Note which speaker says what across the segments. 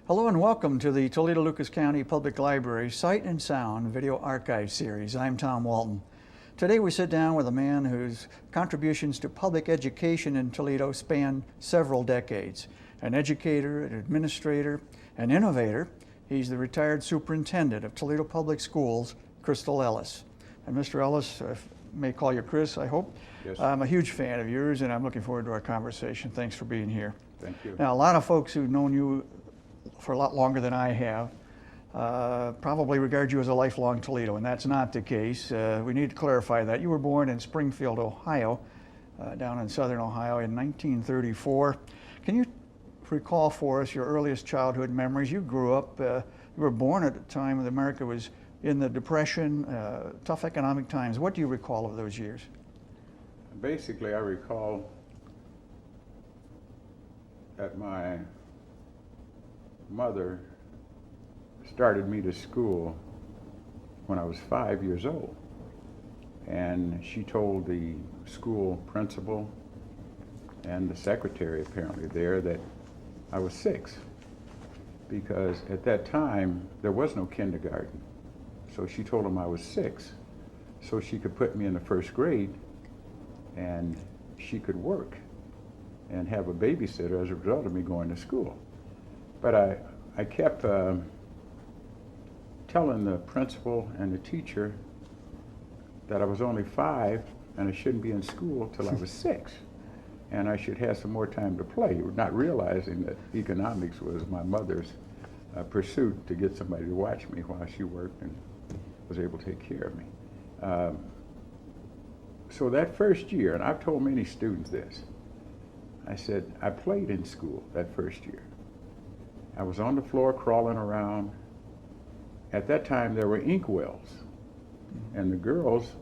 Speaker 1: Hello and welcome to the Toledo Lucas County Public Library Sight and Sound Video Archive Series. I'm Tom Walton. Today we sit down with a man whose contributions to public education in Toledo span several decades. An educator, an administrator, an innovator, he's the retired superintendent of Toledo Public Schools, Crystal Ellis. And Mr. Ellis, I may call you Chris, I hope.
Speaker 2: Yes.
Speaker 1: I'm a huge fan of yours and I'm looking forward to our conversation. Thanks for being here.
Speaker 2: Thank you.
Speaker 1: Now, a lot of folks who've known you for a lot longer than I have probably regard you as a lifelong Toledo, and that's not the case. We need to clarify that. You were born in Springfield, Ohio, down in southern Ohio in 1934. Can you recall for us your earliest childhood memories? You grew up, you were born at a time when America was in the Depression, tough economic times. What do you recall of those years?
Speaker 2: Basically, I recall that my mother started me to school when I was 5 years old. And she told the school principal and the secretary apparently there that I was 6. Because at that time, there was no kindergarten. So she told them I was 6. So she could put me in the first grade and she could work and have a babysitter as a result of me going to school. But I kept telling the principal and the teacher that I was only 5 and I shouldn't be in school till I was 6. And I should have some more time to play, not realizing that economics was my mother's pursuit to get somebody to watch me while she worked and was able to take care of me. So that first year, and I've told many students this, I said, I played in school that first year. I was on the floor crawling around. At that time, there were inkwells, and the girls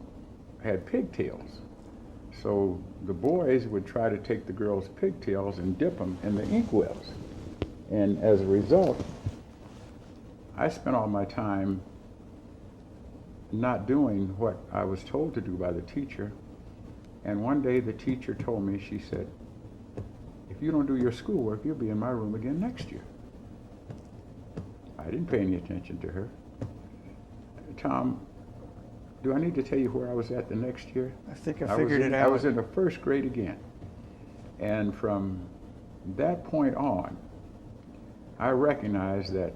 Speaker 2: had pigtails. So the boys would try to take the girls' pigtails and dip them in the inkwells. And as a result, I spent all my time not doing what I was told to do by the teacher. And one day the teacher told me, she said, if you don't do your schoolwork, you'll be in my room again next year. I didn't pay any attention to her. Tom, do I need to tell you where I was at the next year?
Speaker 1: I think I figured it out.
Speaker 2: I was in the first grade again. And from that point on, I recognized that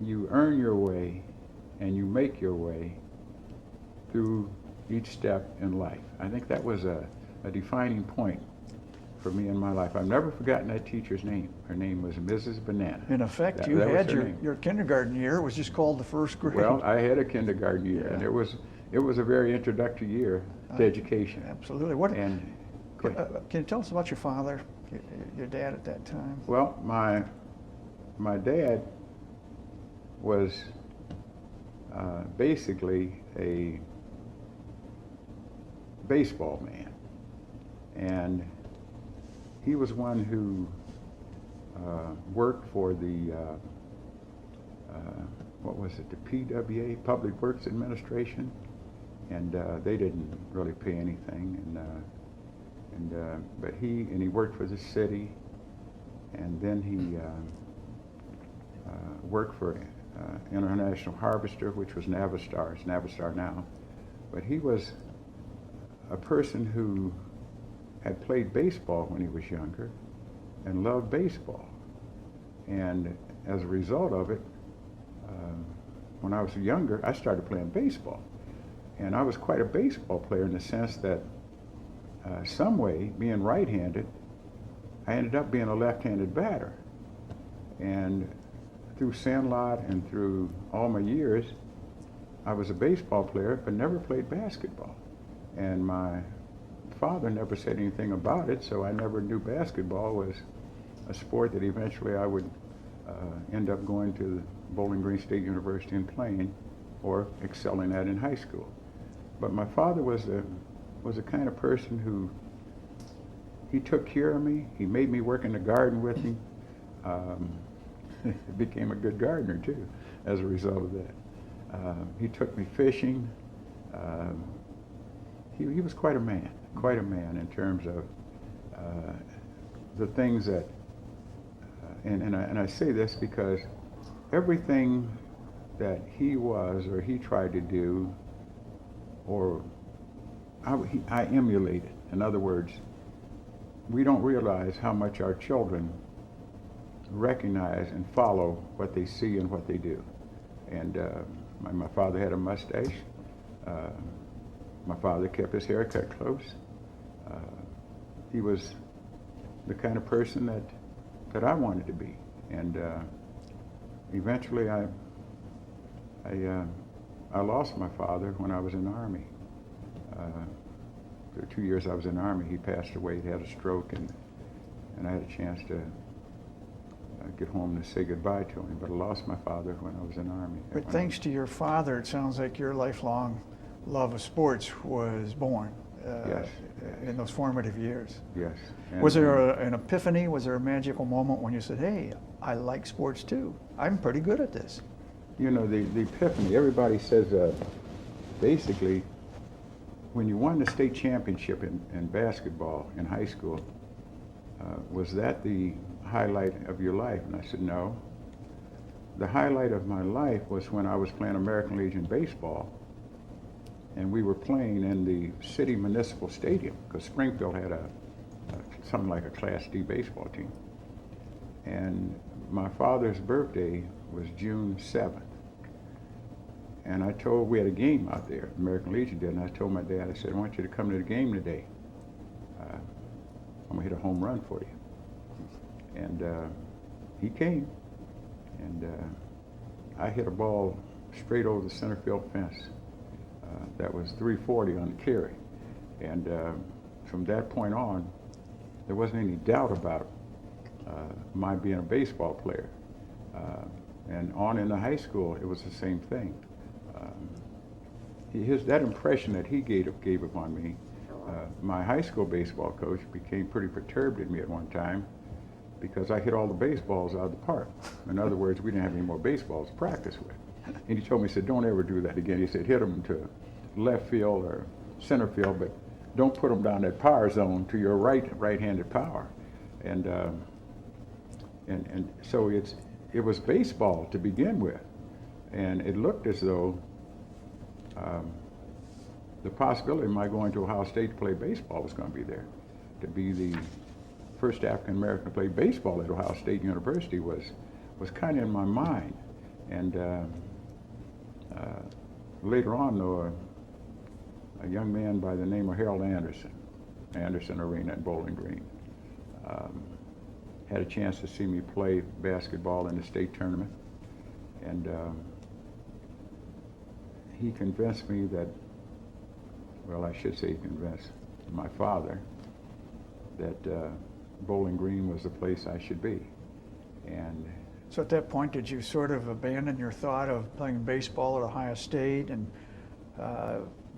Speaker 2: you earn your way and you make your way through each step in life. I think that was a defining point for me in my life. I've never forgotten that teacher's name. Her name was Mrs. Banana.
Speaker 1: In effect, you had your kindergarten year. It was just called the first grade.
Speaker 2: Well, I had a kindergarten year, and it was a very introductory year to education.
Speaker 1: Absolutely. Can you tell us about your father, your dad at that time?
Speaker 2: Well, my dad was basically a baseball man, and he was one who worked for the, the PWA, Public Works Administration, and they didn't really pay anything. But he worked for the city, and then he worked for International Harvester, which was Navistar. It's Navistar now. But he was a person who had played baseball when he was younger and loved baseball. And as a result of it, when I was younger, I started playing baseball. And I was quite a baseball player in the sense that some way, being right-handed, I ended up being a left-handed batter. And through Sandlot and through all my years, I was a baseball player, but never played basketball. And my father never said anything about it, so I never knew basketball was a sport that eventually I would end up going to Bowling Green State University and playing, or excelling at in high school. But my father was the kind of person who, he took care of me. He made me work in the garden with him. Became a good gardener too, as a result of that. He took me fishing. He was quite a man in terms of the things that and I say this because everything that he was or he tried to do, or I emulated. In other words, we don't realize how much our children recognize and follow what they see and what they do. And my father had a mustache. My father kept his hair cut close. He was the kind of person that I wanted to be. And eventually I lost my father when I was in the Army. The 2 years I was in the Army, he passed away. He had a stroke, and I had a chance to get home to say goodbye to him. But I lost my father when I was in the Army.
Speaker 1: But thanks to your father, it sounds like your lifelong love of sports was born
Speaker 2: Yes.
Speaker 1: in those formative years.
Speaker 2: Yes. And,
Speaker 1: Was there an epiphany? Was there a magical moment when you said, hey, I like sports too. I'm pretty good at this?
Speaker 2: you know, the epiphany, everybody says basically when you won the state championship in basketball in high school, was that the highlight of your life? And I said, no. The highlight of my life was when I was playing American Legion baseball, and we were playing in the city municipal stadium, because Springfield had something like a Class D baseball team. And my father's birthday was June 7th. And we had a game out there, American Legion did, and I told my dad, I said, I want you to come to the game today. I'm gonna hit a home run for you. And he came, and I hit a ball straight over the center field fence. That was 340 on the carry. And from that point on, there wasn't any doubt about my being a baseball player. And on in the high school, it was the same thing. That impression that he gave upon me, my high school baseball coach became pretty perturbed at me at one time because I hit all the baseballs out of the park. In other words, we didn't have any more baseballs to practice with. And he told me, he said, don't ever do that again. He said, hit them to left field or center field, but don't put them down that power zone to your right-handed power. And so it was baseball to begin with. And it looked as though the possibility of my going to Ohio State to play baseball was going to be there. To be the first African American to play baseball at Ohio State University was kind of in my mind. And later on, though, a young man by the name of Harold Anderson Arena in Bowling Green, had a chance to see me play basketball in the state tournament. And he convinced me that, well, I should say he convinced my father that Bowling Green was the place I should be. And
Speaker 1: so at that point, did you sort of abandon your thought of playing baseball at Ohio State, and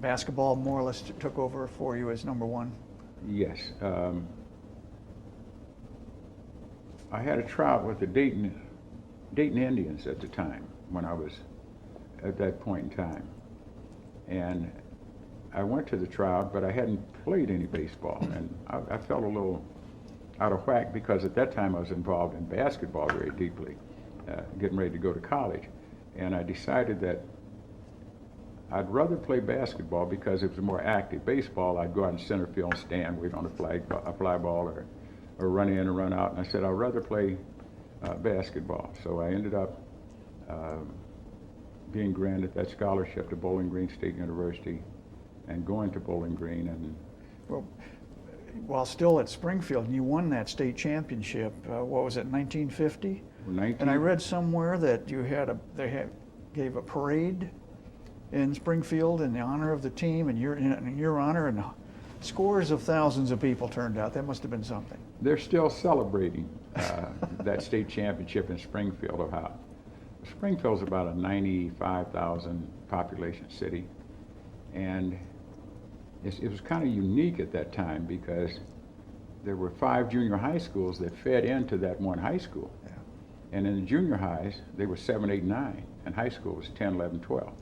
Speaker 1: basketball more or less took over for you as number one?
Speaker 2: Yes. I had a tryout with the Dayton Indians at the time, when I was at that point in time. And I went to the tryout, but I hadn't played any baseball. And I felt a little out of whack because at that time I was involved in basketball very deeply, getting ready to go to college. And I decided that I'd rather play basketball because it was more active. Baseball, I'd go out in center field and stand, wait on a fly ball, or run in and run out. And I said, I'd rather play basketball. So I ended up being granted that scholarship to Bowling Green State University and going to Bowling Green. And
Speaker 1: well, while still at Springfield, you won that state championship. What was it, 1950? And I read somewhere that they gave a parade in Springfield in the honor of the team, and in your honor, and scores of thousands of people turned out. That must have been something.
Speaker 2: They're still celebrating that state championship in Springfield, Ohio. Springfield's about a 95,000 population city, and it was kind of unique at that time because there were 5 junior high schools that fed into that one high school.
Speaker 1: Yeah.
Speaker 2: And in the junior highs, they were 7, 8, 9, and high school was 10, 11, 12.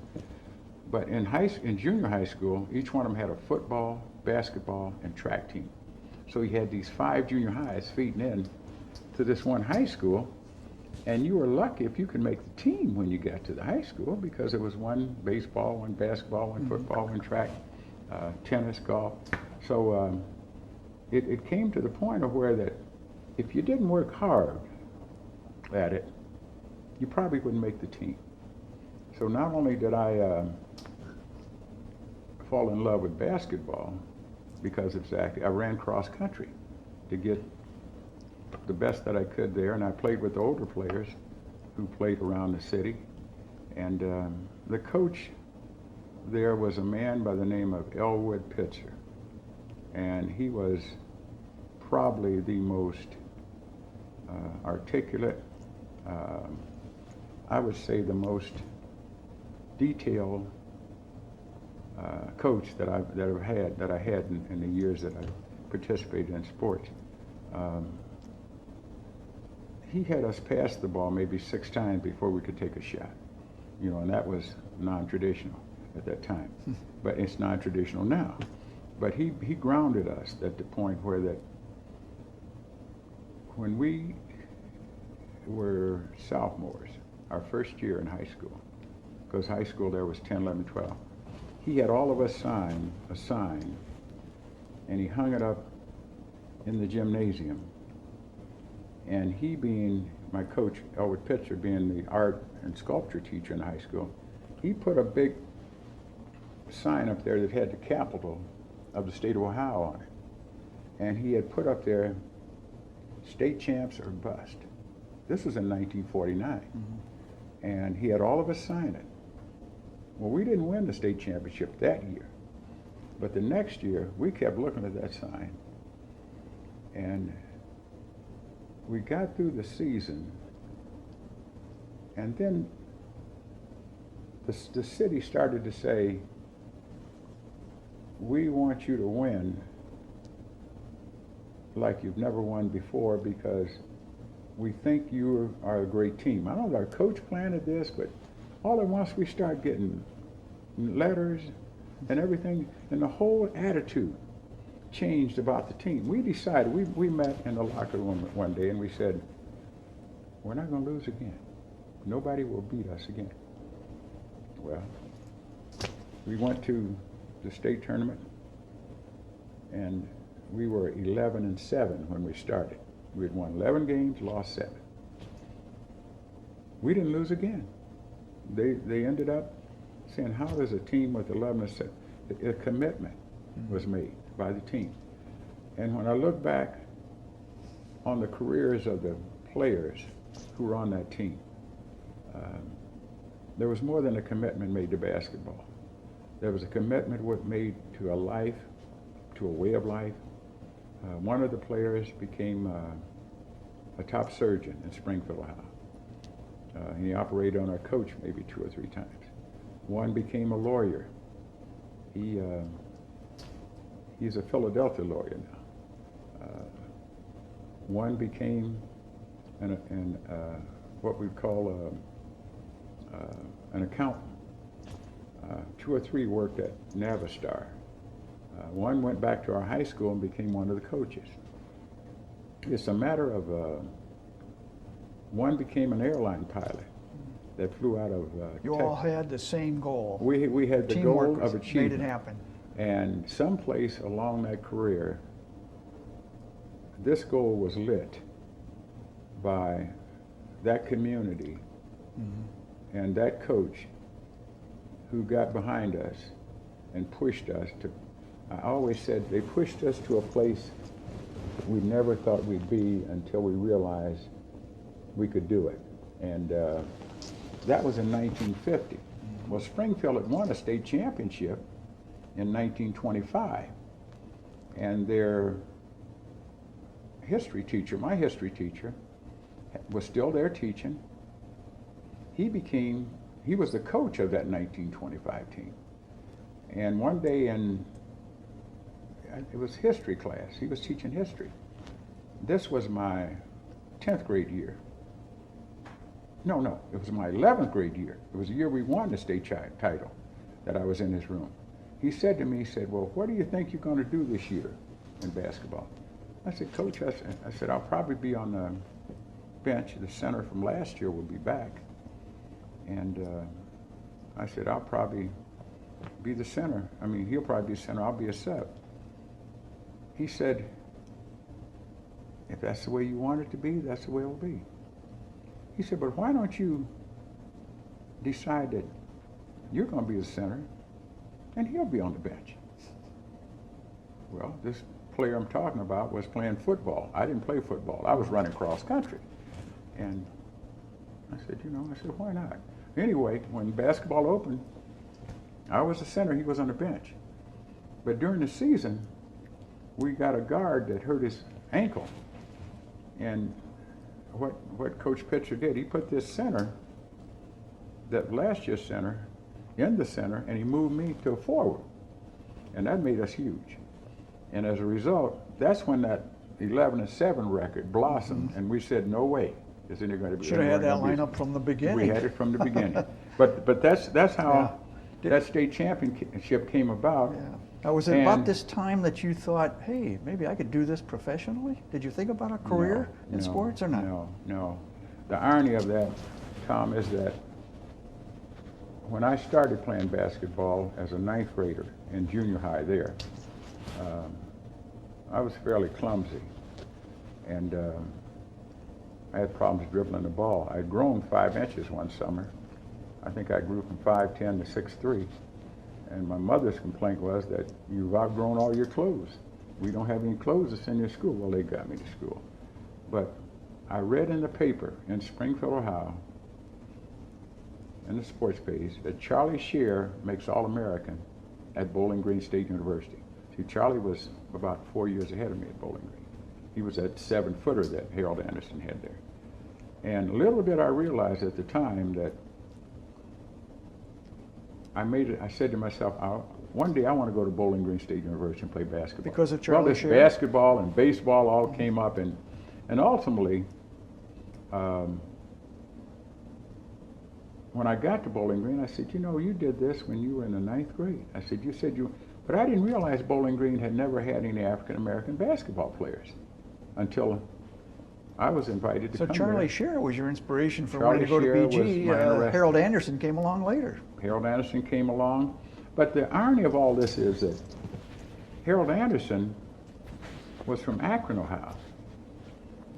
Speaker 2: But in junior high school, each one of them had a football, basketball, and track team. So you had these 5 junior highs feeding in to this one high school, And you were lucky if you could make the team when you got to the high school, because it was one baseball, one basketball, one football, one track, tennis, golf. So it came to the point of where that if you didn't work hard at it, you probably wouldn't make the team. So not only did I fall in love with basketball, because exactly I ran cross country to get the best that I could there, and I played with the older players who played around the city. And the coach there was a man by the name of Elwood Pitzer, and he was probably the most articulate, I would say the most detailed coach that I had in the years that I participated in sports. He had us pass the ball maybe 6 times before we could take a shot, you know, and that was non-traditional at that time. But it's non-traditional now. But he grounded us at the point where that when we were sophomores, our first year in high school, because high school there was 10, 11, 12, he had all of us sign a sign, and he hung it up in the gymnasium. And he, being my coach, Elwood Pitzer, being the art and sculpture teacher in high school, he put a big sign up there that had the capital of the state of Ohio on it. And he had put up there, "State champs or bust." This was in 1949. And he had all of us sign it. Well, we didn't win the state championship that year. But the next year, we kept looking at that sign. And we got through the season, and then the city started to say, "We want you to win like you've never won before, because we think you are a great team." I don't know if our coach planted this, but all at once we start getting letters and everything, and the whole attitude changed about the team. We decided, we met in the locker room one day and we said, "We're not going to lose again. Nobody will beat us again." Well, we went to the state tournament, and we were 11-7 when we started. We had won 11 games, lost 7. We didn't lose again. They ended up saying, how does a team with 11-7, a commitment was made by the team. And when I look back on the careers of the players who were on that team, there was more than a commitment made to basketball. There was a commitment made to a life, to a way of life. One of the players became a top surgeon in Springfield, Ohio. He operated on our coach maybe 2 or 3 times. One became a lawyer. He's a Philadelphia lawyer now. One became what we call an accountant. 2 or 3 worked at Navistar. One went back to our high school and became one of the coaches. It's a matter of, one became an airline pilot that flew out of
Speaker 1: You all had the same goal.
Speaker 2: We had the
Speaker 1: Teamwork
Speaker 2: goal of achievement.
Speaker 1: made it happen.
Speaker 2: And someplace along that career, this goal was lit by that community and that coach who got behind us and pushed us to, I always said, they pushed us to a place we never thought we'd be until we realized we could do it. And that was in 1950. Well, Springfield had won a state championship in 1925. And their history teacher, my history teacher, was still there teaching. He was the coach of that 1925 team. And one day it was history class. He was teaching history. This was my 10th grade year. No, it was my 11th grade year. It was the year we won the state title that I was in his room. He said to me, he said, "Well, what do you think you're going to do this year in basketball?" I said, "Coach," I said, "I'll probably be on bench. The center from last year will be back. And I said, I'll probably be the center. I mean, he'll probably be center, I'll be a sub. He said, if that's the way you want it to be, that's the way it will be. He said, but why don't you decide that you're going to be the center and he'll be on the bench? Well, this player I'm talking about was playing football. I didn't play football. I was running cross country. And I said, why not? Anyway, when basketball opened, I was the center, he was on the bench. But during the season, we got a guard that hurt his ankle. And what Coach Pitcher did, he put this center, that last year's center, in the center, and he moved me to a forward. And that made us huge. And as a result, that's when that 11-7 record blossomed, and we said, no way is any going to be.
Speaker 1: Should have had that lineup from the beginning.
Speaker 2: We had it from the beginning. But that's how that state championship came about.
Speaker 1: Yeah. Now, was it about this time that you thought, hey, maybe I could do this professionally? Did you think about a career in sports or not?
Speaker 2: No. The irony of that, Tom, is that when I started playing basketball as a 9th grader in junior high there, I was fairly clumsy, and I had problems dribbling the ball. I'd grown 5 inches one summer. I think I grew from 5'10" to 6'3", and my mother's complaint was that you've outgrown all your clothes. We don't have any clothes to send you to school. Well, they got me to school. But I read in the paper in Springfield, Ohio, in the sports page, that Charlie Shear makes All-American at Bowling Green State University. See, Charlie was about 4 years ahead of me at Bowling Green. He was that 7-footer that Harold Anderson had there. And little did I realize at the time that I said to myself, one day I want to go to Bowling Green State University and play basketball.
Speaker 1: Because of Charlie Shear?
Speaker 2: Well, basketball and baseball all came up, and ultimately, when I got to Bowling Green, I said, you did this when you were in the 9th grade. I said, but I didn't realize Bowling Green had never had any African-American basketball players until I was invited to come there.
Speaker 1: So Charlie Shear was your inspiration for wanting to go to BG. Harold Anderson came along later.
Speaker 2: Harold Anderson came along. But the irony of all this is that Harold Anderson was from Akron, Ohio.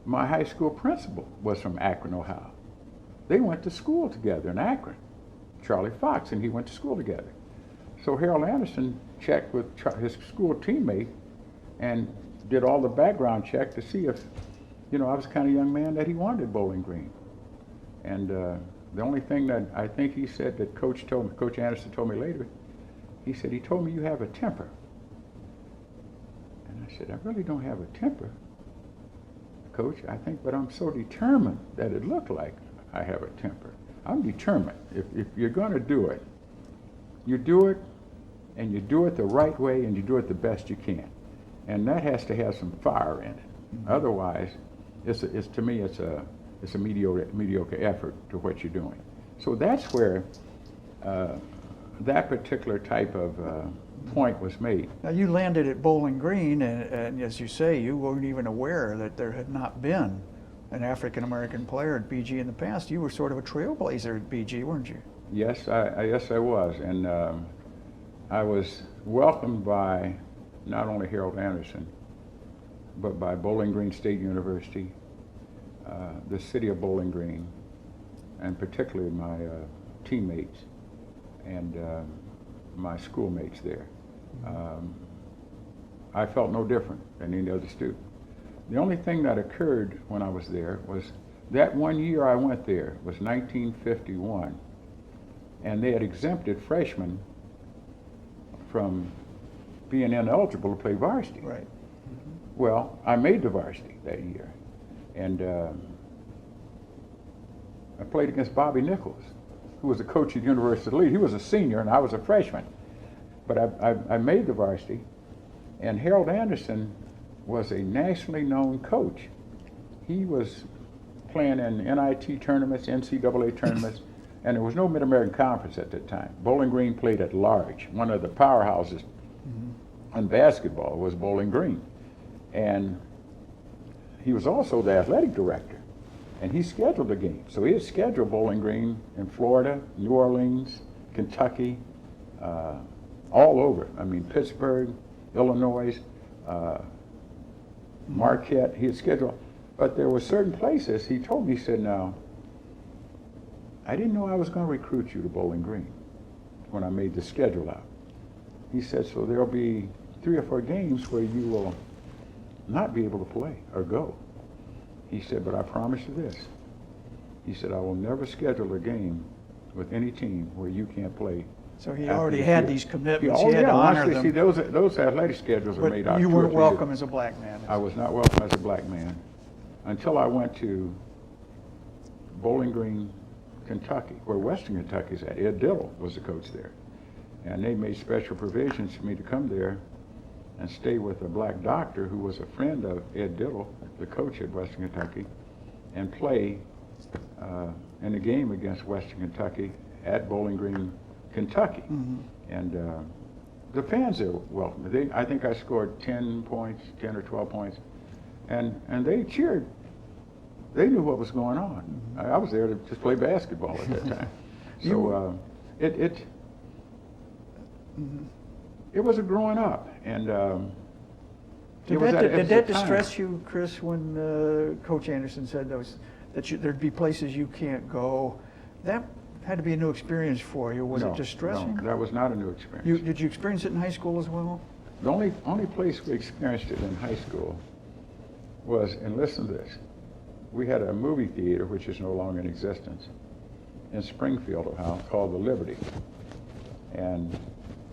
Speaker 2: My high school principal was from Akron, Ohio. They went to school together in Akron. Charlie Fox and he went to school together. So Harold Anderson checked with his school teammate and did all the background check to see if, I was the kind of young man that he wanted Bowling Green. And the only thing that I think he said that Coach Anderson told me later, he said, he told me you have a temper. And I said, I really don't have a temper, Coach. I think, but I'm so determined that it looked like I have a temper. I'm determined. If you're going to do it, you do it, and you do it the right way, and you do it the best you can. And that has to have some fire in it. Mm-hmm. Otherwise, to me, it's a mediocre effort to what you're doing. So that's where that particular type of point was made.
Speaker 1: Now you landed at Bowling Green, and as you say, you weren't even aware that there had not been an African-American player at BG in the past. You were sort of a trailblazer at BG, weren't you?
Speaker 2: Yes, I was, and I was welcomed by not only Harold Anderson, but by Bowling Green State University, the city of Bowling Green, and particularly my teammates and my schoolmates there. I felt no different than any other student. The only thing that occurred when I was there was that one year I went there was 1951, and they had exempted freshmen from being ineligible to play varsity.
Speaker 1: Right.
Speaker 2: Mm-hmm. Well, I made the varsity that year, and I played against Bobby Nichols, who was the coach at the University of Toledo. He was a senior, and I was a freshman. But I made the varsity, and Harold Anderson was a nationally known coach. He was playing in NIT tournaments, NCAA tournaments, and there was no Mid-American Conference at that time. Bowling Green played at large. One of the powerhouses in basketball was Bowling Green. And he was also the athletic director. And he scheduled a game. So he had scheduled Bowling Green in Florida, New Orleans, Kentucky, all over. I mean, Pittsburgh, Illinois, Marquette. He had scheduled, but there were certain places. He told me, he said, "Now, I didn't know I was going to recruit you to Bowling Green when I made the schedule out." He said, "So there'll be 3 or 4 games where you will not be able to play or go." He said, "But I promise you this." He said, "I will never schedule a game with any team where you can't play."
Speaker 1: So he already had these commitments.
Speaker 2: Oh,
Speaker 1: He had to honor
Speaker 2: honestly,
Speaker 1: them.
Speaker 2: see, those athletic schedules are made out.
Speaker 1: But you
Speaker 2: 2 or
Speaker 1: weren't
Speaker 2: 3
Speaker 1: welcome
Speaker 2: years.
Speaker 1: as a black man.
Speaker 2: I was not welcome as a black man until I went to Bowling Green, Kentucky, where Western Kentucky's at. Ed Dillon was the coach there. And they made special provisions for me to come there and stay with a black doctor who was a friend of Ed Dillon, the coach at Western Kentucky, and play in a game against Western Kentucky at Bowling Green, Kentucky.
Speaker 1: Mm-hmm.
Speaker 2: And the fans there welcomed. I think I scored 10 points, 10 or 12 points, and they cheered. They knew what was going on. Mm-hmm. I was there to just play basketball at that time. So it was a growing up, and
Speaker 1: did that distress you, Chris, when Coach Anderson said there'd be places you can't go? That had to be a new experience for you. Was it distressing?
Speaker 2: No, that was not a new experience.
Speaker 1: Did you experience it in high school as well?
Speaker 2: The only place we experienced it in high school was, and listen to this, we had a movie theater, which is no longer in existence, in Springfield, Ohio, called the Liberty. And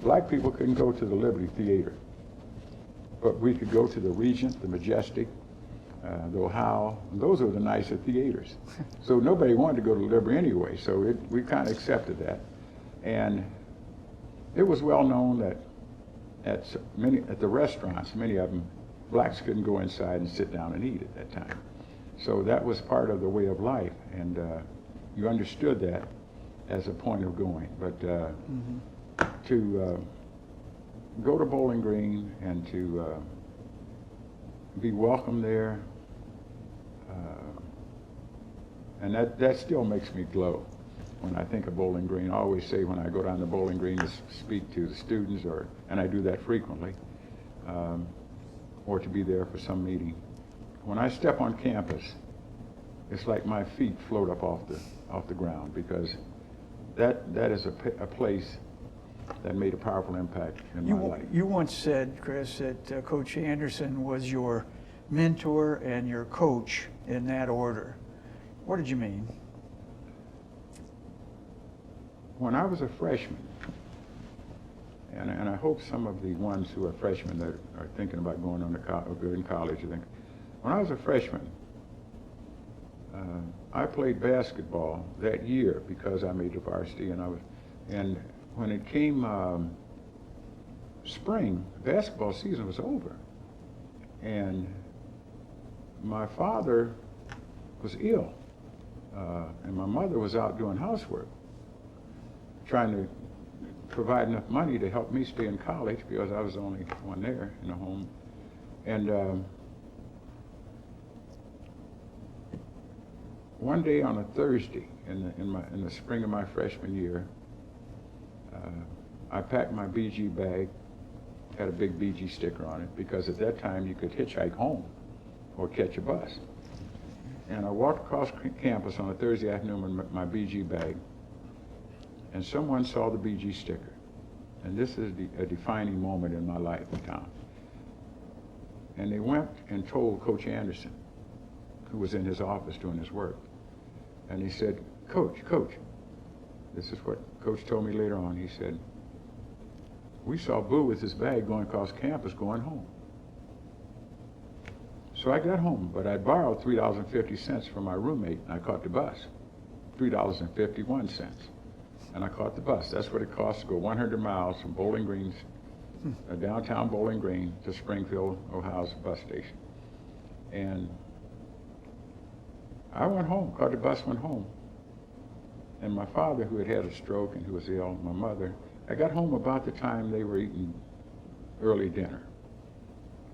Speaker 2: black people couldn't go to the Liberty Theater, but we could go to the Regent, the Majestic, the Ohio, and those were the nicer theaters. So nobody wanted to go to Liberty anyway, so we kind of accepted that. And it was well known that at the restaurants, many of them, blacks couldn't go inside and sit down and eat at that time. So that was part of the way of life, and you understood that as a point of going. But to go to Bowling Green and to be welcome there, and that still makes me glow when I think of Bowling Green. I always say when I go down to Bowling Green to speak to the students, and I do that frequently, or to be there for some meeting. When I step on campus, it's like my feet float up off the ground, because that is a place that made a powerful impact in my life.
Speaker 1: You once said, Chris, that Coach Anderson was your mentor and your coach in that order. What did you mean?
Speaker 2: When I was a freshman, and I hope some of the ones who are freshmen that are thinking about going on to in college, I think, when I was a freshman, I played basketball that year because I made the varsity, and when it came spring, basketball season was over, and my father was ill, and my mother was out doing housework, trying to provide enough money to help me stay in college because I was the only one there in the home. And one day on a Thursday in the spring of my freshman year, I packed my BG bag, had a big BG sticker on it, because at that time you could hitchhike home or catch a bus. And I walked across campus on a Thursday afternoon with my BG bag, and someone saw the BG sticker. And this is a defining moment in my life in town. And they went and told Coach Anderson, who was in his office doing his work. And he said, Coach, this is what Coach told me later on. He said, we saw Boo with his bag going across campus going home. So I got home, but I borrowed $3.50 from my roommate, and I caught the bus, $3.51. And I caught the bus. That's what it cost to go 100 miles from Bowling Green, downtown Bowling Green, to Springfield, Ohio's bus station. And I went home, caught the bus, went home. And my father, who had had a stroke and who was ill, my mother, I got home about the time they were eating early dinner.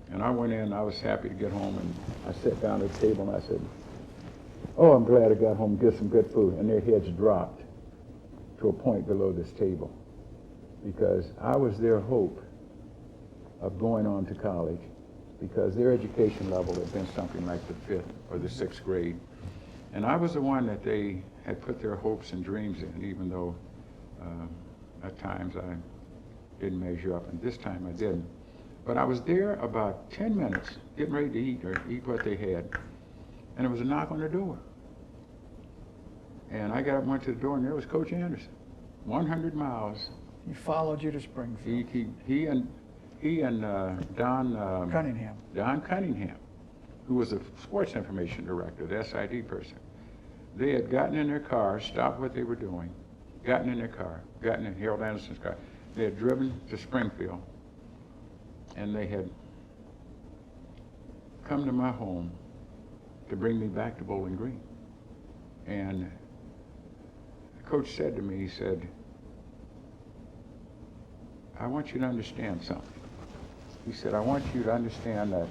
Speaker 2: And I went in, I was happy to get home, and I sat down at the table and I said, Oh, I'm glad I got home and get some good food. And their heads dropped to a point below this table because I was their hope of going on to college because their education level had been something like the 5th or the 6th grade. And I was the one that they had put their hopes and dreams in, even though at times I didn't measure up, and this time I didn't. But I was there about 10 minutes, getting ready to eat or eat what they had, and there was a knock on the door. And I got up and went to the door, and there was Coach Anderson, 100 miles.
Speaker 1: He followed you to Springfield.
Speaker 2: He and Don Cunningham, who was the sports information director, the SID person. They had gotten in their car, stopped what they were doing, gotten in their car, gotten in Harold Anderson's car. They had driven to Springfield, and they had come to my home to bring me back to Bowling Green. And the coach said to me, he said, I want you to understand something. He said, I want you to understand that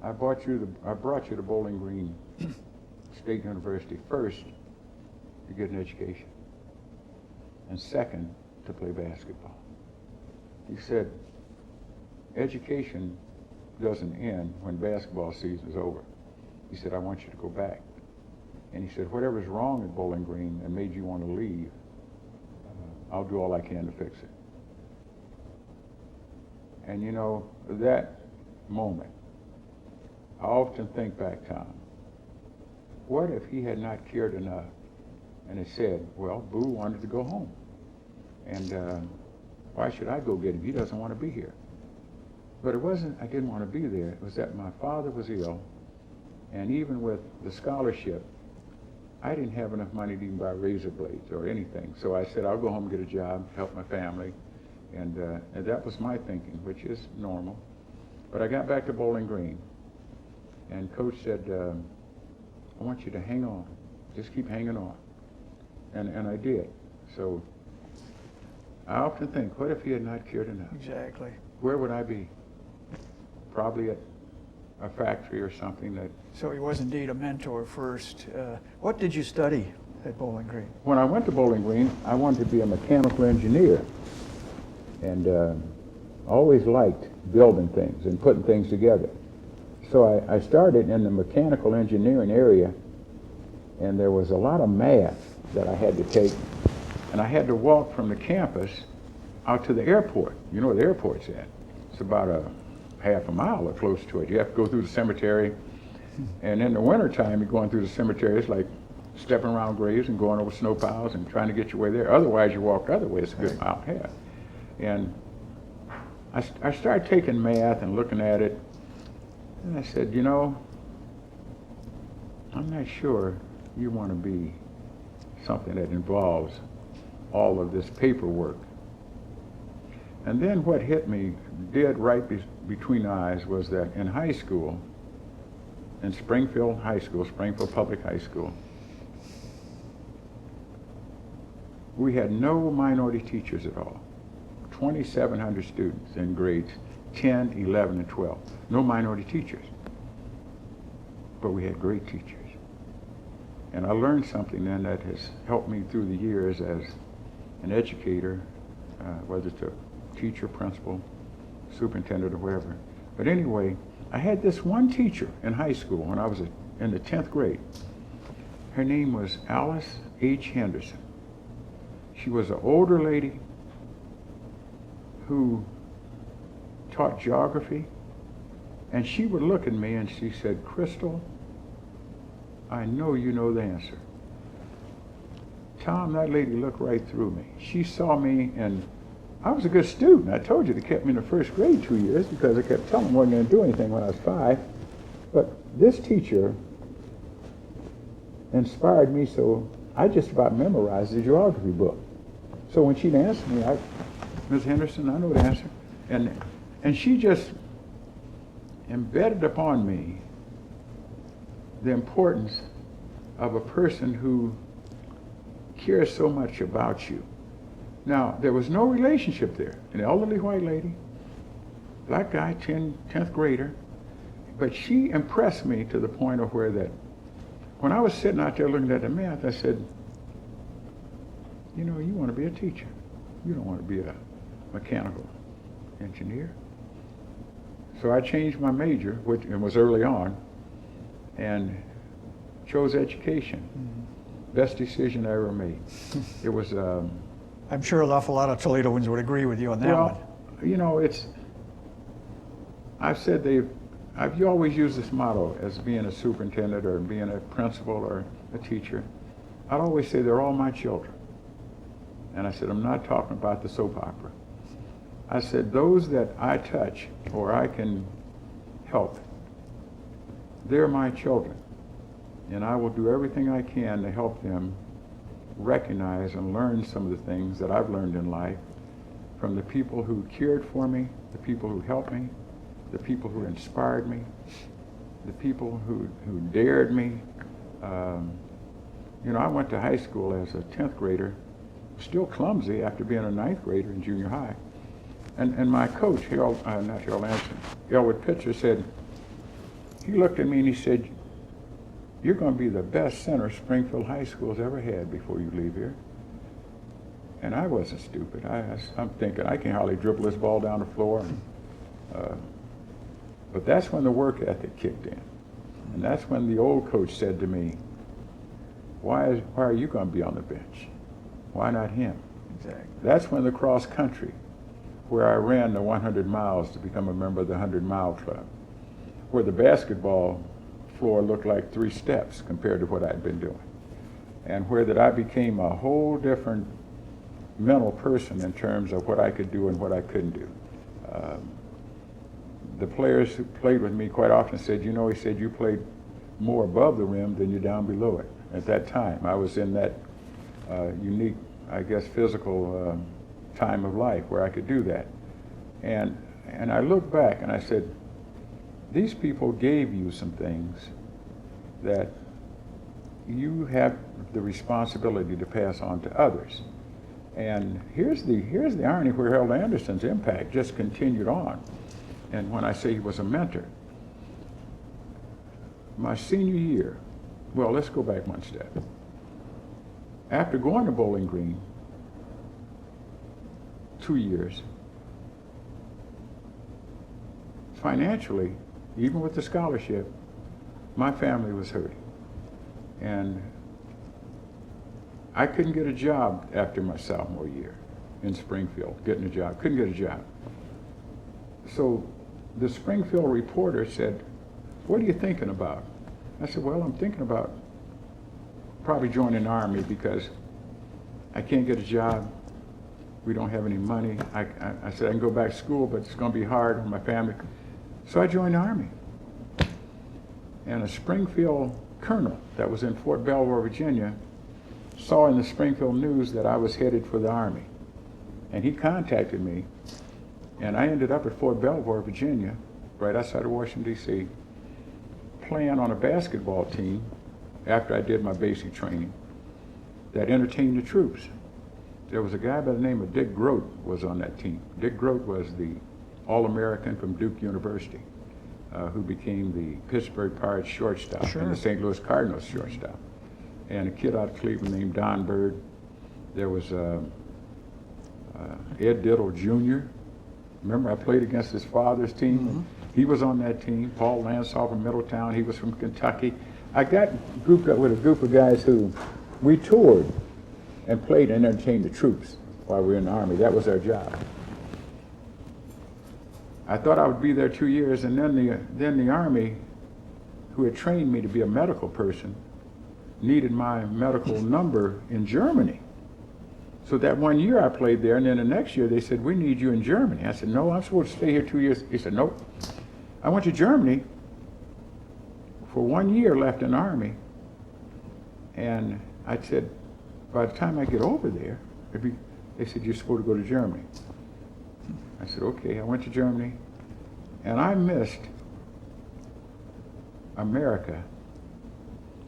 Speaker 2: I brought you to Bowling Green State University first to get an education, and second, to play basketball. He said, education doesn't end when basketball season is over. He said, I want you to go back. And he said, whatever's wrong at Bowling Green and made you want to leave, I'll do all I can to fix it. And you know, that moment, I often think back, Tom, what if he had not cared enough and had said, well, Boo wanted to go home, and why should I go get him? He doesn't want to be here. But it wasn't I didn't want to be there. It was that my father was ill, and even with the scholarship, I didn't have enough money to even buy razor blades or anything. So I said, I'll go home and get a job, help my family, and that was my thinking, which is normal. But I got back to Bowling Green, and Coach said, I want you to hang on. Just keep hanging on. And I did. So I often think, what if he had not cared enough?
Speaker 1: Exactly.
Speaker 2: Where would I be? Probably at a factory or something that...
Speaker 1: So he was indeed a mentor first. What did you study at Bowling Green?
Speaker 2: When I went to Bowling Green, I wanted to be a mechanical engineer. And always liked building things and putting things together. So I started in the mechanical engineering area, and there was a lot of math that I had to take, and I had to walk from the campus out to the airport. You know where the airport's at. It's about a half a mile or close to it. You have to go through the cemetery, and in the wintertime, you're going through the cemetery. It's like stepping around graves and going over snow piles and trying to get your way there. Otherwise, you walk the other way. It's a good mile and a half. And I started taking math and looking at it, and I said, you know, I'm not sure you want to be something that involves all of this paperwork. And then what hit me dead right between the eyes was that in high school, in Springfield High School, Springfield Public High School, we had no minority teachers at all. 2,700 students in grades 10, 11, and 12. No minority teachers. But we had great teachers. And I learned something then that has helped me through the years as an educator, whether it's a teacher, principal, superintendent, or whatever. But anyway, I had this one teacher in high school when I was in the 10th grade. Her name was Alice H. Henderson. She was an older lady who taught geography, and she would look at me and she said, Crystal, I know you know the answer. Tom, that lady looked right through me. She saw me, and I was a good student. I told you they kept me in the first grade 2 years because I kept telling them I wasn't going to do anything when I was 5. But this teacher inspired me, so I just about memorized the geography book. So when she'd ask me, Ms. Henderson, I know the answer. And she just embedded upon me the importance of a person who cares so much about you. Now, there was no relationship there. An elderly white lady, black guy, 10th grader, But she impressed me to the point of where that, when I was sitting out there looking at the math, I said, you know, you want to be a teacher. You don't want to be a mechanical engineer. So I changed my major, which it was early on, and chose education. Mm-hmm. Best decision I ever made. It was.
Speaker 1: I'm sure an awful lot of Toledoans would agree with you on that one.
Speaker 2: Well, you know, I've said you always use this motto as being a superintendent or being a principal or a teacher. I'd always say they're all my children. And I said, I'm not talking about the soap opera. I said, those that I touch or I can help, they're my children. And I will do everything I can to help them recognize and learn some of the things that I've learned in life from the people who cared for me, the people who helped me, the people who inspired me, the people who dared me. You know, I went to high school as a 10th grader, still clumsy after being a 9th grader in junior high. And my coach, Elwood Pitcher, said, he looked at me and he said, you're going to be the best center Springfield High School's ever had before you leave here. And I wasn't stupid. I'm thinking, I can hardly dribble this ball down the floor. But that's when the work ethic kicked in. And that's when the old coach said to me, why are you going to be on the bench? Why not him? Exactly. That's when the cross country, where I ran the 100 miles to become a member of the 100-mile club, where the basketball floor looked like 3 steps compared to what I'd been doing, and where that I became a whole different mental person in terms of what I could do and what I couldn't do. The players who played with me quite often said, you know, he said, you played more above the rim than you down below it. At that time, I was in that unique, I guess, physical time of life where I could do that. And I look back and I said, these people gave you some things that you have the responsibility to pass on to others. And here's the irony where Harold Anderson's impact just continued on. And when I say he was a mentor, my senior year, well, let's go back one step. After going to Bowling Green 2 years, financially, even with the scholarship, my family was hurting. And I couldn't get a job after my sophomore year in Springfield, couldn't get a job. So the Springfield Reporter said, what are you thinking about? I said, well, I'm thinking about probably joining the Army because I can't get a job. We don't have any money. I said, I can go back to school, but it's going to be hard on my family. So I joined the Army. And a Springfield colonel that was in Fort Belvoir, Virginia, saw in the Springfield News that I was headed for the Army. And he contacted me, and I ended up at Fort Belvoir, Virginia, right outside of Washington, D.C., playing on a basketball team after I did my basic training that entertained the troops. There was a guy by the name of Dick Grote was on that team. Dick Grote was the All-American from Duke University, who became the Pittsburgh Pirates shortstop and the St. Louis Cardinals shortstop. And a kid out of Cleveland named Don Bird. There was Ed Diddle Jr. Remember, I played against his father's team. Mm-hmm. He was on that team. Paul Lansoff from Middletown. He was from Kentucky. I got grouped up with a group of guys who we toured and played and entertained the troops while we were in the Army. That was our job. I thought I would be there 2 years, and then the Army, who had trained me to be a medical person, needed my medical number in Germany. So that 1 year I played there, and then the next year they said, we need you in Germany. I said, no, I'm supposed to stay here 2 years. He said, nope. I went to Germany for 1 year left in the Army, and I said, by the time I get over there, they said, you're supposed to go to Germany. I said, okay. I went to Germany, and I missed America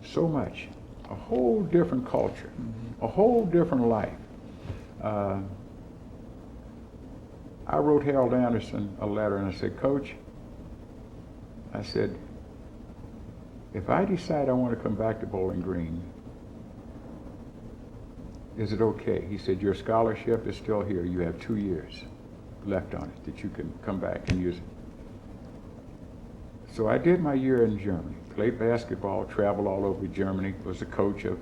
Speaker 2: so much. A whole different culture, a whole different life. I wrote Harold Anderson a letter, and I said, Coach, I said, if I decide I want to come back to Bowling Green, is it okay? He said, your scholarship is still here. You have 2 years left on it that you can come back and use it. So I did my year in Germany, played basketball, traveled all over Germany, was the coach of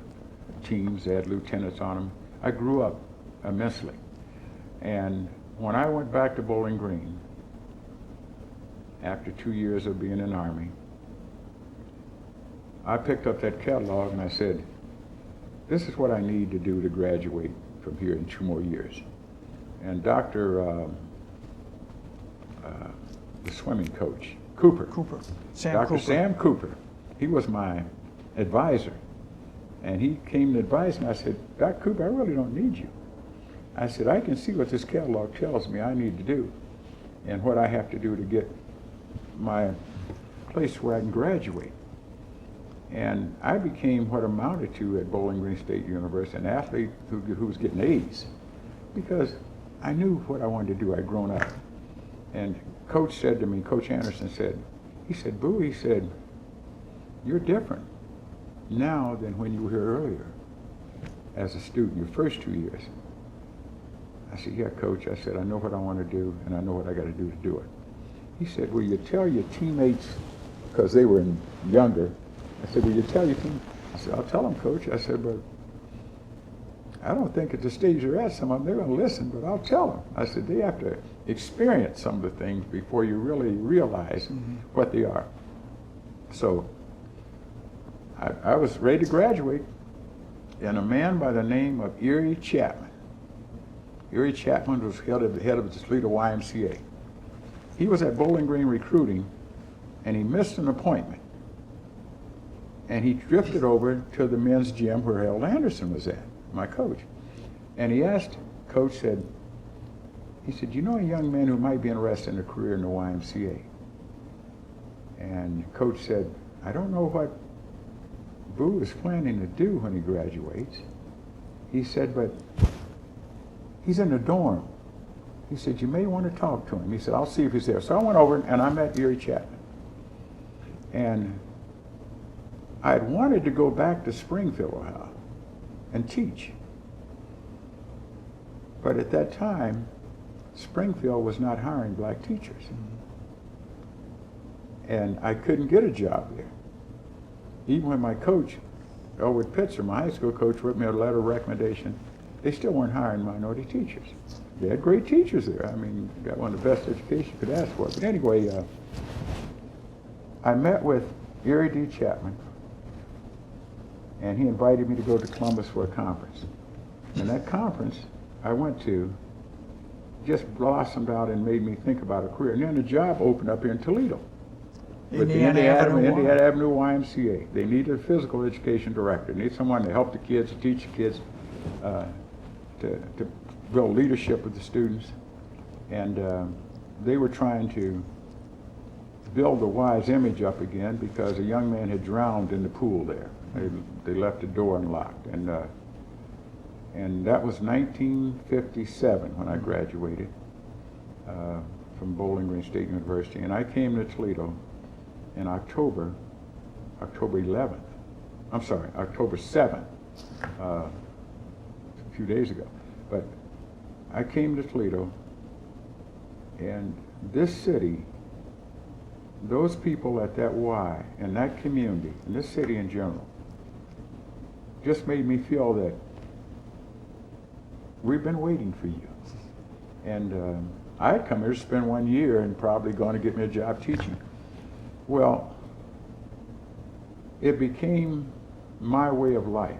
Speaker 2: teams, they had lieutenants on them. I grew up immensely. And when I went back to Bowling Green, after 2 years of being in the Army, I picked up that catalog and I said, this is what I need to do to graduate from here in 2 more years. And the swimming coach, Cooper. Dr. Sam Cooper, he was my advisor. And he came to advise me. I said, Dr. Cooper, I really don't need you. I said, I can see what this catalog tells me I need to do and what I have to do to get my place where I can graduate. And I became what amounted to at Bowling Green State University, an athlete who was getting A's, because I knew what I wanted to do. I'd grown up. And Coach said to me, Coach Anderson said, Boo, he said, you're different now than when you were here earlier as a student, your first 2 years. I said, yeah, Coach. I said, I know what I want to do, and I know what I got to do to do it. He said, will you tell your teammates, because they were younger, I said, will you tell your team? I said, I'll tell them, Coach. I said, but I don't think at the stage you're at, some of them, they're going to listen, but I'll tell them. I said, they have to experience some of the things before you really realize what they are. So I was ready to graduate, and a man by the name of Erie Chapman. Erie Chapman was the head of the Toledo YMCA. He was at Bowling Green recruiting, and he missed an appointment. And he drifted over to the men's gym where Harold Anderson was at, my coach. And he asked, Coach said, he said, you know a young man who might be interested in a career in the YMCA? And Coach said, I don't know what Boo is planning to do when he graduates. He said, but he's in the dorm. He said, you may want to talk to him. He said, I'll see if he's there. So I went over and I met Erie Chapman. And I had wanted to go back to Springfield, Ohio, and teach. But at that time, Springfield was not hiring black teachers. And I couldn't get a job there. Even when my coach, Elwood Pitzer, my high school coach, wrote me a letter of recommendation, they still weren't hiring minority teachers. They had great teachers there. I mean, got one of the best education you could ask for. But anyway, I met with Erie D. Chapman, and he invited me to go to Columbus for a conference. And that conference I went to just blossomed out and made me think about a career. And then a job opened up here in Toledo with the Indiana Avenue YMCA. They needed a physical education director. They need someone to help the kids, to teach the kids, to build leadership with the students. And they were trying to build the Y's image up again because a young man had drowned in the pool there. They left the door unlocked. And that was 1957 when I graduated from Bowling Green State University. And I came to Toledo in October 11th. I'm sorry, October 7th, a few days ago. But I came to Toledo, and this city, those people at that Y, and that community, and this city in general, just made me feel that we've been waiting for you. And I had come here to spend 1 year and probably going to get me a job teaching. Well, it became my way of life.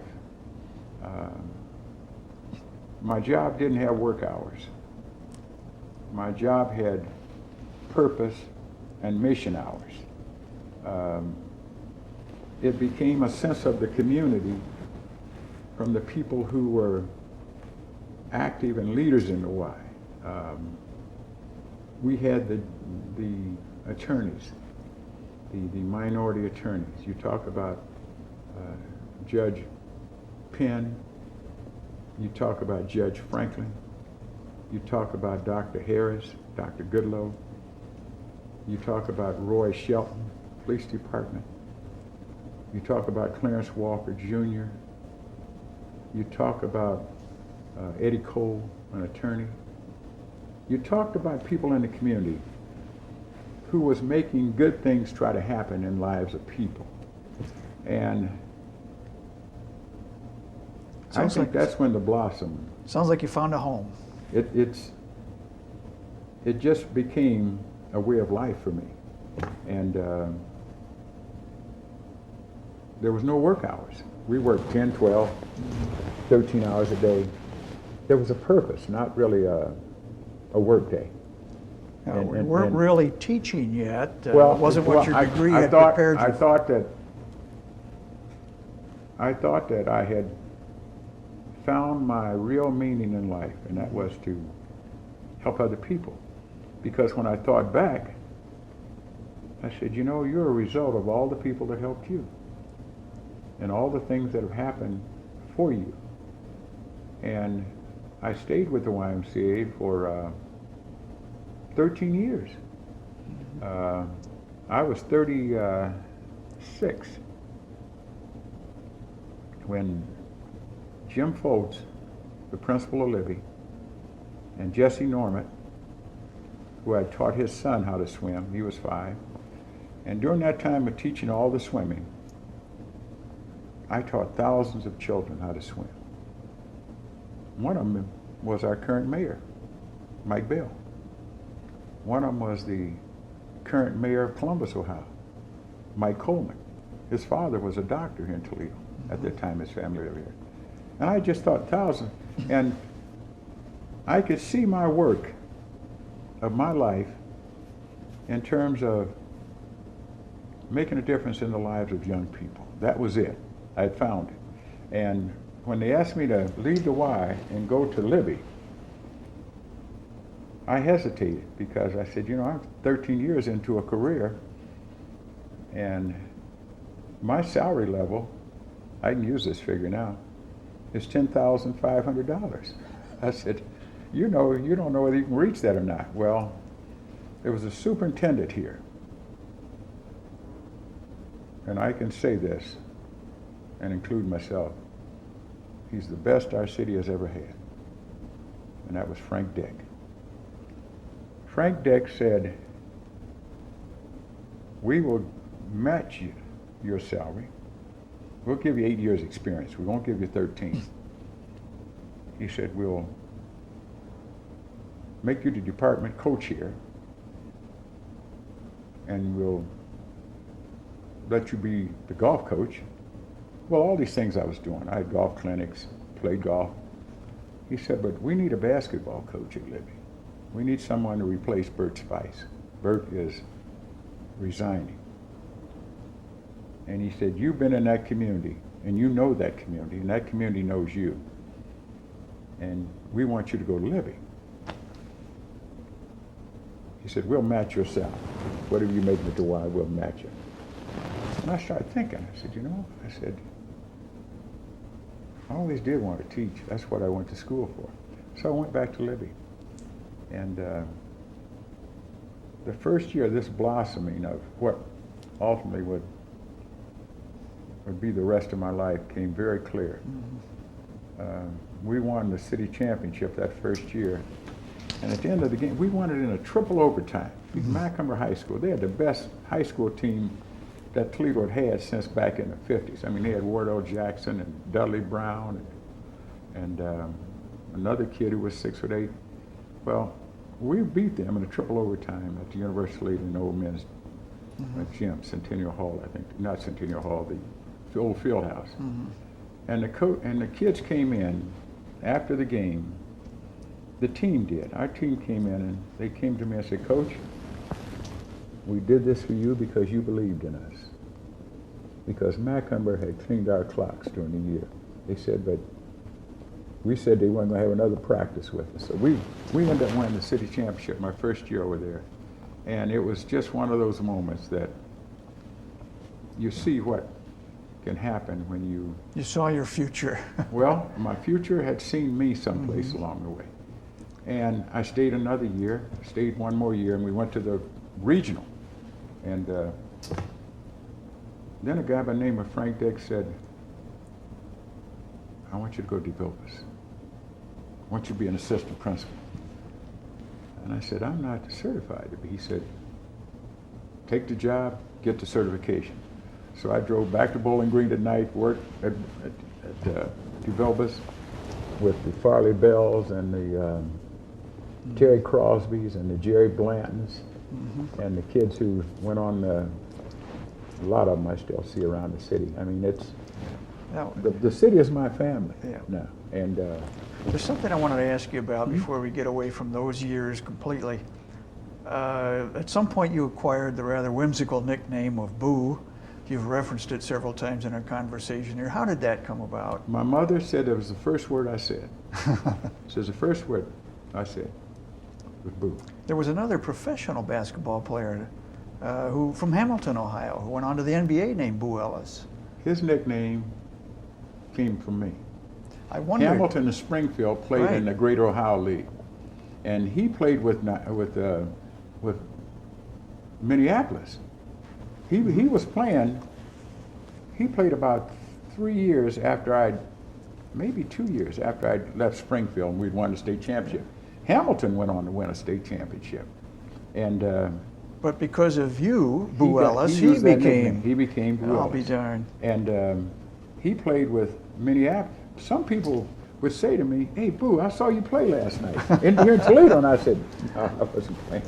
Speaker 2: My job didn't have work hours. My job had purpose and mission hours. It became a sense of the community from the people who were active and leaders in the Y. We had the attorneys, the minority attorneys. You talk about Judge Penn, you talk about Judge Franklin, you talk about Dr. Harris, Dr. Goodloe, you talk about Roy Shelton, Police Department. You talk about Clarence Walker Jr. You talk about Eddie Cole, an attorney. You talked about people in the community who was making good things try to happen in lives of people. And I think that's when the blossom.
Speaker 1: Sounds like you found a home.
Speaker 2: It just became a way of life for me. And there was no work hours. We worked 10, 12, 13 hours a day. There was a purpose, not really a work day.
Speaker 1: We weren't really teaching yet.
Speaker 2: Well,
Speaker 1: it wasn't what your degree had
Speaker 2: thought,
Speaker 1: prepared you
Speaker 2: I thought that I had found my real meaning in life, and that was to help other people. Because when I thought back, I said, you know, you're a result of all the people that helped you and all the things that have happened for you. And I stayed with the YMCA for 13 years. I was 36 when Jim Foltz, the principal of Libby, and Jesse Norman, who had taught his son how to swim, he was 5, and during that time of teaching all the swimming, I taught thousands of children how to swim. One of them was our current mayor, Mike Bell. One of them was the current mayor of Columbus, Ohio, Mike Coleman. His father was a doctor here in Toledo at that time, his family lived here. And I just thought thousands, and I could see my work of my life in terms of making a difference in the lives of young people. That was it. I had found it. And when they asked me to leave the Y and go to Libby, I hesitated because I said, you know, I'm 13 years into a career, and my salary level, I can use this figure now, is $10,500. I said, you know, you don't know whether you can reach that or not. Well, there was a superintendent here, and I can say this and include myself. He's the best our city has ever had, and that was Frank Dick. Frank Dick said, we will match your salary. We'll give you 8 years experience. We won't give you 13. He said, we'll make you the department co-chair, and we'll let you be the golf coach. Well, all these things I was doing. I had golf clinics, played golf. He said, but we need a basketball coach at Libby. We need someone to replace Bert Spice. Bert is resigning. And he said, you've been in that community, and you know that community, and that community knows you. And we want you to go to Libby. He said, we'll match your salary. Whatever you make me to Y, we'll match it. And I started thinking, I said, you know, I said, I always did want to teach. That's what I went to school for. So I went back to Libby. And the first year, this blossoming of what ultimately would be the rest of my life came very clear. We won the city championship that first year. And at the end of the game, we won it in a triple overtime. Macomber High School, they had the best high school team that Toledo had since back in the 50s. I mean, they had Wardell Jackson and Dudley Brown and another kid who was 6'8". Well, we beat them in a triple overtime at the University of Toledo in the old men's gym, Centennial Hall, I think. Not Centennial Hall, the old field house. And the kids came in after the game. The team did. Our team came in and they came to me and said, Coach, we did this for you because you believed in us. Because Macomber had cleaned our clocks during the year. They said, but we said they weren't going to have another practice with us. So we ended up winning the city championship my first year over there. And it was just one of those moments that you see what can happen when you...
Speaker 1: You saw your future.
Speaker 2: Well, my future had seen me someplace along the way. And I stayed another year, stayed one more year, and we went to the regional. And Then a guy by the name of Frank Dick said, I want you to go develop us. I want you to be an assistant principal. And I said, I'm not certified to be. He said, take the job, get the certification. So I drove back to Bowling Green at night, worked at DeVilbus with the Farley Bells and the Terry Crosbys and the Jerry Blantons and the kids who went on, a lot of them I still see around the city. I mean, it's, the city is my family now. And
Speaker 1: there's something I wanted to ask you about before we get away from those years completely. At some point you acquired the rather whimsical nickname of Boo. You've referenced it several times in our conversation here. How did that come about?
Speaker 2: my mother said it was the first word I said. Says the first word I said was Boo.
Speaker 1: There was another professional basketball player who from Hamilton, Ohio, who went on to the NBA named Boo Ellis.
Speaker 2: His nickname came from me.
Speaker 1: I wondered.
Speaker 2: Hamilton and Springfield played in the Greater Ohio League, and he played with Minneapolis. He was playing. He played about 3 years after maybe 2 years after I left Springfield, and we'd won the state championship. Hamilton went on to win a state championship, and
Speaker 1: but because of you, Boo Ellis, he became
Speaker 2: Boo Ellis.
Speaker 1: I'll be darned.
Speaker 2: And he played with Minneapolis. Some people would say to me, "Hey, Boo, I saw you play last night here in Toledo." And I said, "No, I wasn't playing."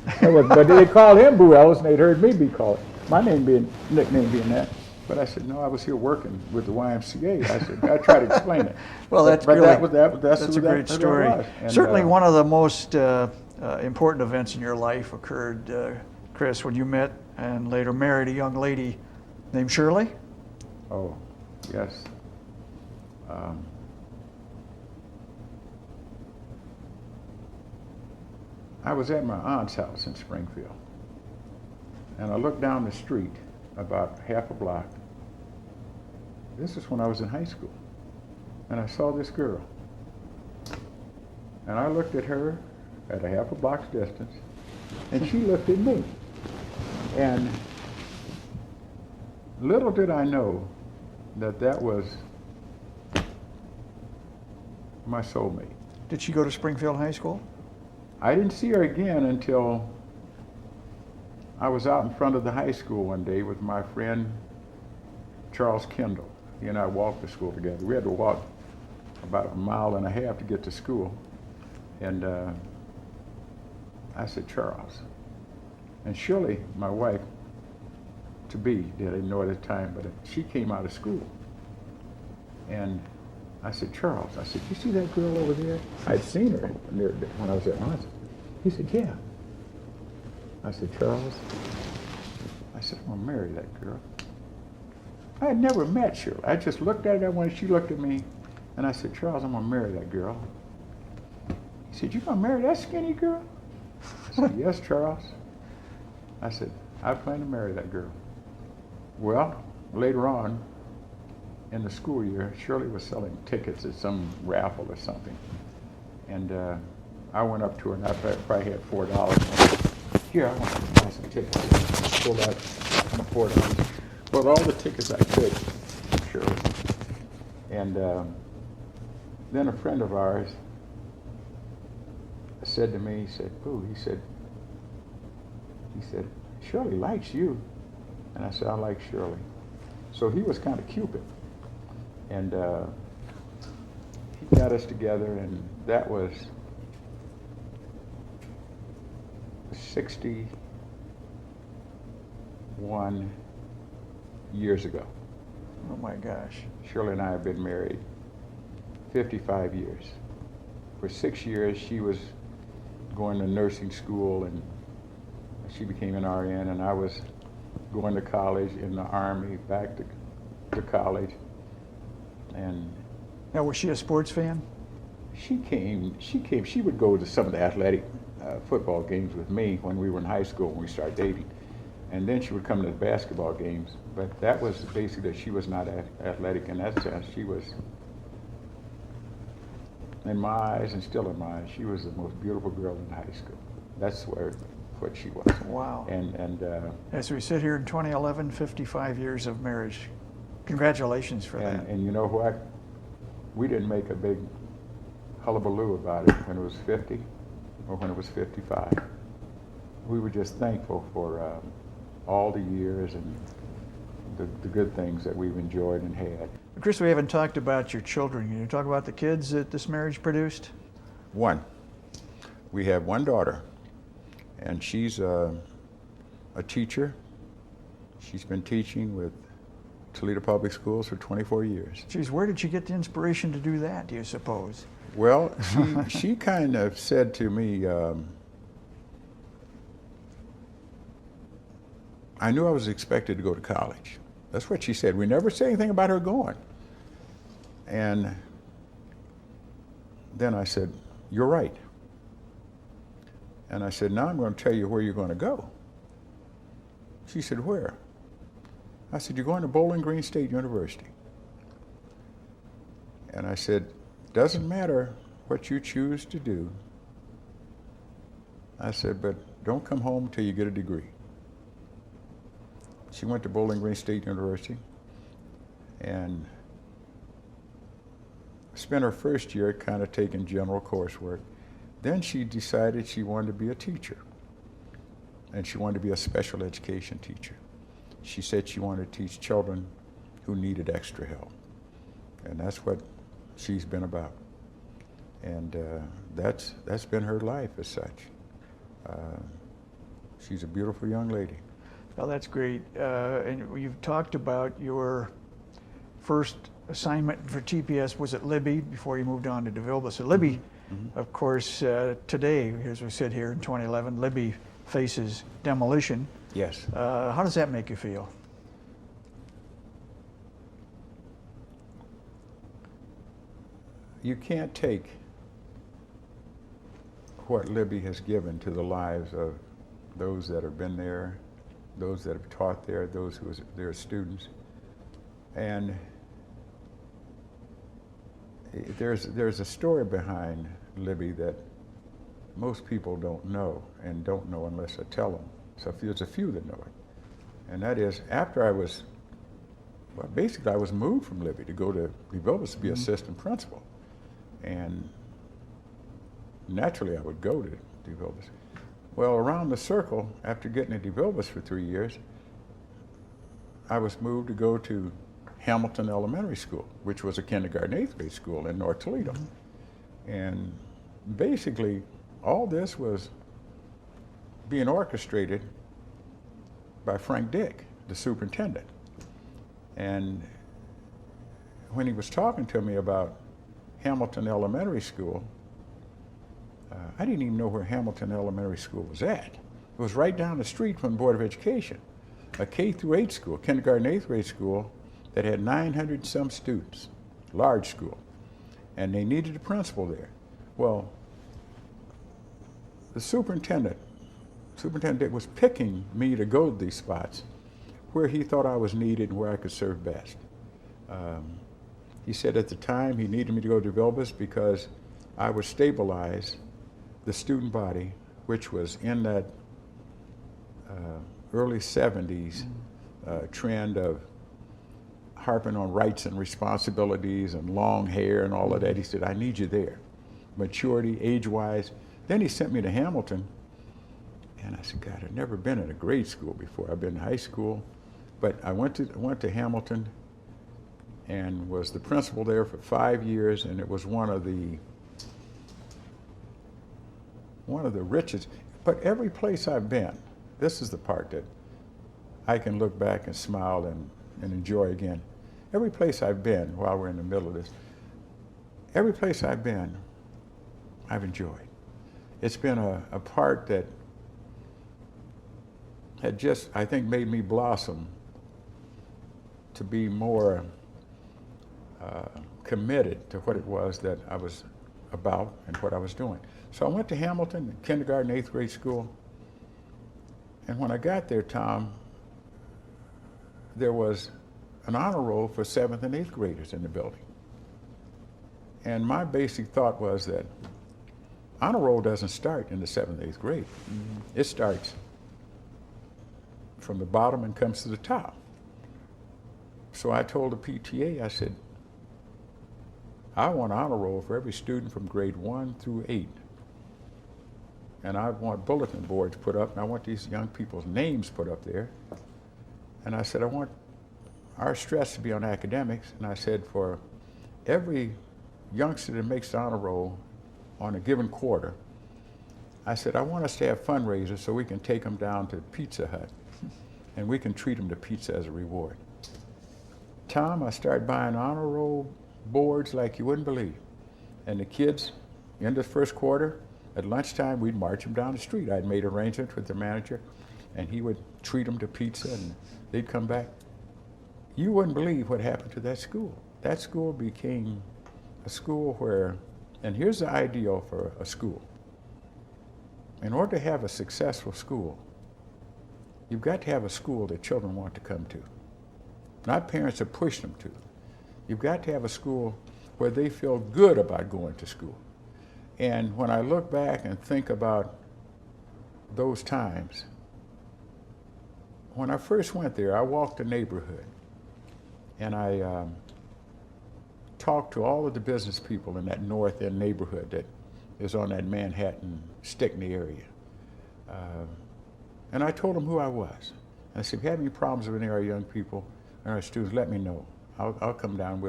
Speaker 2: But they called him Boo Ellis, and they'd heard me be called, my nickname being that. But I said, "No, I was here working with the YMCA." I said, "I tried to explain it."
Speaker 1: Well, that's
Speaker 2: but
Speaker 1: really,
Speaker 2: that's
Speaker 1: a great story.
Speaker 2: And,
Speaker 1: certainly, one of the most important events in your life occurred, Chris, when you met and later married a young lady named Shirley.
Speaker 2: Oh, yes. I was at my aunt's house in Springfield, and I looked down the street about half a block. This is when I was in high school, and I saw this girl, and I looked at her at a half a block's distance, and she looked at me, and little did I know that was my soulmate.
Speaker 1: Did she go to Springfield High School?
Speaker 2: I didn't see her again until I was out in front of the high school one day with my friend Charles Kendall. He and I walked to school together. We had to walk about 1.5 miles to get to school. And I said, "Charles." And Shirley, my wife, to be, didn't know at the time, but she came out of school. And I said, "Charles," I said, "You see that girl over there?" I'd seen her when I was at Monson. He said, "Yeah." I said, "Charles," I said, "I'm gonna marry that girl." I had never met Shirley. I just looked at her when she looked at me, and I said, "Charles, I'm gonna marry that girl." He said, "You gonna marry that skinny girl?" I said, "Yes, Charles." I said, "I plan to marry that girl." Well, later on in the school year, Shirley was selling tickets at some raffle or something. And I went up to her, and I probably had $4. "Here, I want to buy some tickets." I pulled out $4. Bought all the tickets I could, Shirley. And then a friend of ours said to me, he said, "Boo," he said, "Shirley likes you." And I said, "I like Shirley." So he was kind of Cupid. And he got us together, and that was 61 years ago.
Speaker 1: Oh my gosh.
Speaker 2: Shirley and I have been married 55 years. For 6 years, she was going to nursing school, and she became an RN, and I was going to college in the Army, back to college. And
Speaker 1: now, was she a sports fan?
Speaker 2: She would go to some of the athletic football games with me when we were in high school, when we started dating. And then she would come to the basketball games. But that was basically that she was not athletic in that sense. She was, in my eyes and still in my eyes, she was the most beautiful girl in high school. That's where foot she was.
Speaker 1: Wow.
Speaker 2: And
Speaker 1: As we sit here in 2011, 55 years of marriage. Congratulations for that.
Speaker 2: and you know what? We didn't make a big hullabaloo about it when it was 50 or when it was 55. We were just thankful for all the years and the good things that we've enjoyed and had.
Speaker 1: Chris, we haven't talked about your children. Can you talk about the kids that this marriage produced?
Speaker 2: One. We have one daughter, and she's a teacher. She's been teaching with Toledo Public Schools for 24 years.
Speaker 1: Geez, where did you get the inspiration to do that, do you suppose?
Speaker 2: Well, she kind of said to me, I knew I was expected to go to college. That's what she said. We never said anything about her going. And then I said, you're right. And I said, now I'm going to tell you where you're going to go. She said, where? I said, you're going to Bowling Green State University. And I said, doesn't matter what you choose to do. I said, but don't come home until you get a degree. She went to Bowling Green State University and spent her first year kind of taking general coursework. Then she decided she wanted to be a teacher, and she wanted to be a special education teacher. She said she wanted to teach children who needed extra help, and that's what she's been about. And that's been her life as such. She's a beautiful young lady.
Speaker 1: Well, that's great. And you've talked about your first assignment for TPS was at Libby before you moved on to DeVilbiss. So Libby, of course, today, as we sit here in 2011, Libby faces demolition.
Speaker 2: Yes.
Speaker 1: How does that make you feel?
Speaker 2: You can't take what Libby has given to the lives of those that have been there, those that have taught there, those who are their students. And there's a story behind Libby that most people don't know, and don't know unless I tell them. So there's a few that know it. And that is, after I was, well, basically I was moved from Libby to go to DeVilbiss to be assistant principal. And naturally I would go to DeVilbiss. Well, around the circle, after getting to DeVilbiss for 3 years, I was moved to go to Hamilton Elementary School, which was a kindergarten, 8th grade school in North Toledo. And basically, all this was being orchestrated by Frank Dick, the superintendent. And when he was talking to me about Hamilton Elementary School, I didn't even know where Hamilton Elementary School was at. It was right down the street from the Board of Education, a K through 8 school, kindergarten, 8th grade school that had 900 some students, large school, and they needed a principal there. Well, the superintendent was picking me to go to these spots where he thought I was needed and where I could serve best. He said at the time he needed me to go to DeVilbiss because I would stabilize the student body, which was in that early 70s trend of harping on rights and responsibilities and long hair and all of that. He said, I need you there, maturity, age-wise. Then he sent me to Hamilton, and I said, God, I've never been in a grade school before. I've been in high school, but I went to Hamilton and was the principal there for 5 years, and it was one of the richest. But every place I've been, this is the part that I can look back and smile and enjoy again. Every place I've been, while we're in the middle of this, every place I've been, I've enjoyed. It's been a part that had just, I think, made me blossom to be more committed to what it was that I was about and what I was doing. So I went to Hamilton, kindergarten, 8th grade school, and when I got there, Tom, there was an honor roll for 7th and 8th graders in the building. And my basic thought was that honor roll doesn't start in the 7th, 8th grade. It starts from the bottom and comes to the top. So I told the PTA, I said, I want honor roll for every student from grade 1 through 8. And I want bulletin boards put up, and I want these young people's names put up there. And I said, I want our stress to be on academics. And I said, for every youngster that makes the honor roll on a given quarter, I said, I want us to have fundraisers so we can take them down to Pizza Hut and we can treat them to pizza as a reward. Tom, I started buying honor roll boards like you wouldn't believe. And the kids, in the first quarter, at lunchtime, we'd march them down the street. I'd made arrangements with the manager, and he would treat them to pizza, and they'd come back. You wouldn't believe what happened to that school. That school became a school where, and here's the ideal for a school. In order to have a successful school, you've got to have a school that children want to come to, not parents that push them to. You've got to have a school where they feel good about going to school. And when I look back and think about those times, when I first went there, I walked the neighborhood and I talked to all of the business people in that North End neighborhood that is on that Manhattan, Stickney area. And I told them who I was. And I said, if you have any problems with any of our young people and our students, let me know. I'll come down.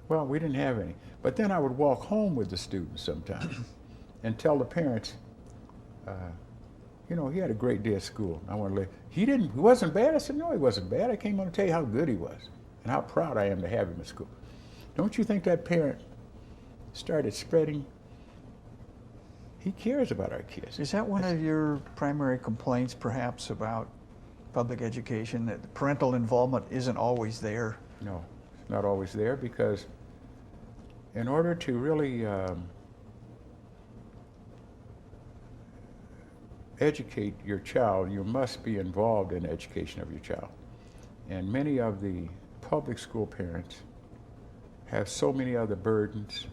Speaker 2: Well, we didn't have any. But then I would walk home with the students sometimes and tell the parents, you know, he had a great day at school. I want to let, he wasn't bad. I said, no, he wasn't bad. I came on to tell you how good he was and how proud I am to have him at school. Don't you think that parent started spreading? He cares about our kids.
Speaker 1: Is that one of your primary complaints, perhaps, about public education, that parental involvement isn't always there?
Speaker 2: No, it's not always there, because in order to really educate your child, you must be involved in the education of your child. And many of the public school parents have so many other burdens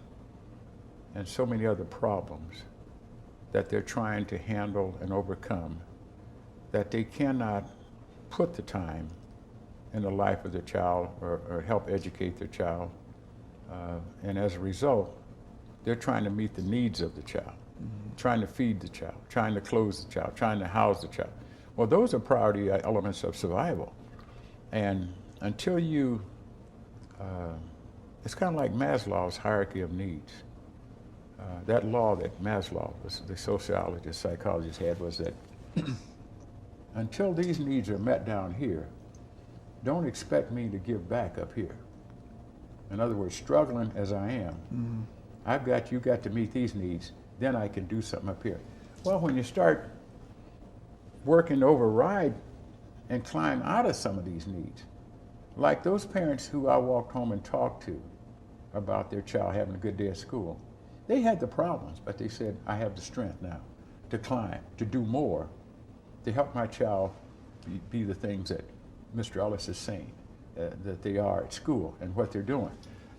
Speaker 2: and so many other problems that they're trying to handle and overcome, that they cannot put the time in the life of their child or help educate their child. And as a result, they're trying to meet the needs of the child, trying to feed the child, trying to clothe the child, trying to house the child. Well, those are priority elements of survival. And until you, it's kind of like Maslow's hierarchy of needs. That law that Maslow, the sociologist, psychologist, had was that until these needs are met down here, don't expect me to give back up here. In other words, struggling as I am, you got to meet these needs, then I can do something up here. Well, when you start working to override and climb out of some of these needs, like those parents who I walked home and talked to about their child having a good day at school, they had the problems, but they said, I have the strength now to climb, to do more, to help my child be the things that Mr. Ellis is saying that they are at school and what they're doing.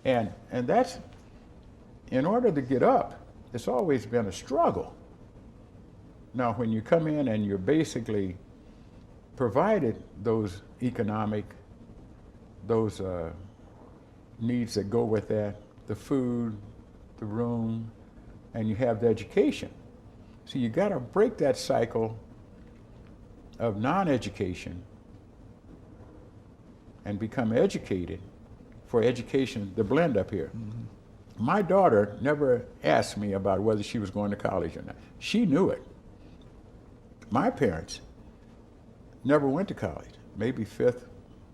Speaker 2: And that's, in order to get up, it's always been a struggle. Now, when you come in and you're basically provided those economic, those needs that go with that, the food, the room, and you have the education. So you got to break that cycle of non-education and become educated for education, the blend up here. My daughter never asked me about whether she was going to college or not. She knew it. My parents never went to college, maybe 5th,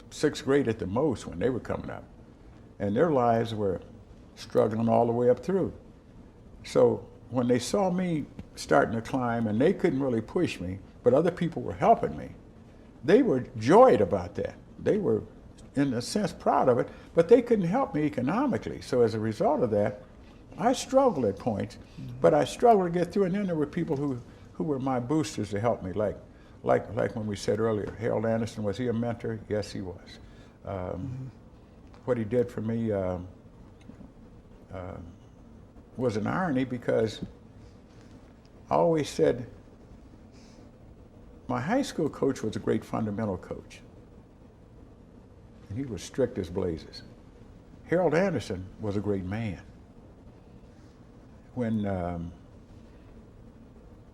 Speaker 2: 6th grade at the most when they were coming up. And their lives were struggling all the way up through. So when they saw me starting to climb and they couldn't really push me, but other people were helping me, they were joyed about that. They were, in a sense, proud of it, but they couldn't help me economically. So as a result of that, I struggled at points, but I struggled to get through. And then there were people who were my boosters to help me, like when we said earlier, Harold Anderson, was he a mentor? Yes, he was. What he did for me was an irony, because I always said, my high school coach was a great fundamental coach. And he was strict as blazes. Harold Anderson was a great man. When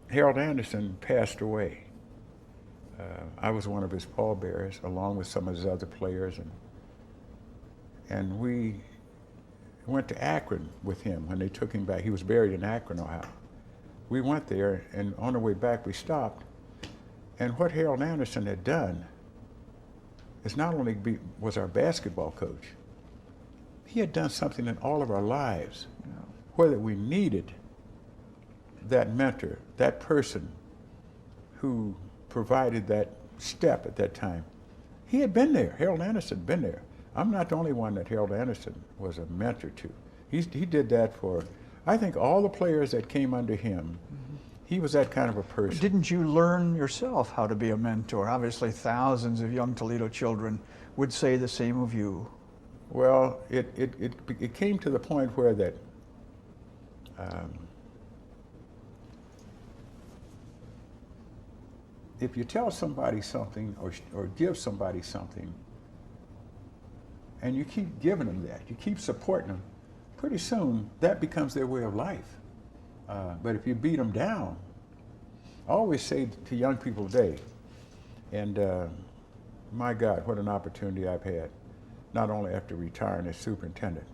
Speaker 2: Harold Anderson passed away, I was one of his pallbearers, along with some of his other players, and we went to Akron with him when they took him back. He was buried in Akron, Ohio. We went there, and on the way back we stopped, and what Harold Anderson had done is not only was our basketball coach, he had done something in all of our lives, whether we needed that mentor, that person who provided that step at that time. He had been there. Harold Anderson had been there. I'm not the only one that Harold Anderson was a mentor to. He did that for, I think, all the players that came under him. He was that kind of a person.
Speaker 1: Didn't you learn yourself how to be a mentor? Obviously, thousands of young Toledo children would say the same of you.
Speaker 2: Well, it came to the point where that if you tell somebody something or give somebody something, and you keep giving them that, you keep supporting them, pretty soon that becomes their way of life. But if you beat them down, I always say to young people today, and my God, what an opportunity I've had, not only after retiring as superintendent,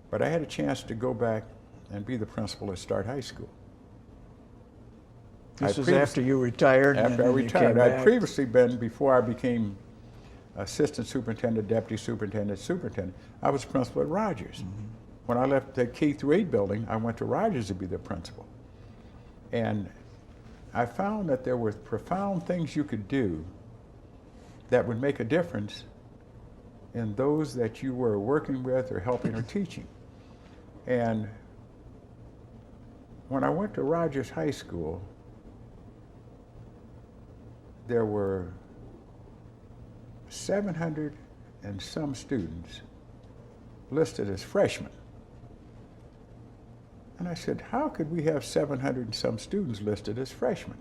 Speaker 2: but I had a chance to go back and be the principal at Start High School.
Speaker 1: This was after you retired?
Speaker 2: After I retired. I'd previously been, before I became assistant superintendent, deputy superintendent, superintendent, I was principal at Rogers. Mm-hmm. When I left the K through 8 building, I went to Rogers to be the principal. And I found that there were profound things you could do that would make a difference in those that you were working with or helping or teaching. And when I went to Rogers High School, there were 700 and some students listed as freshmen. And I said, how could we have 700 and some students listed as freshmen?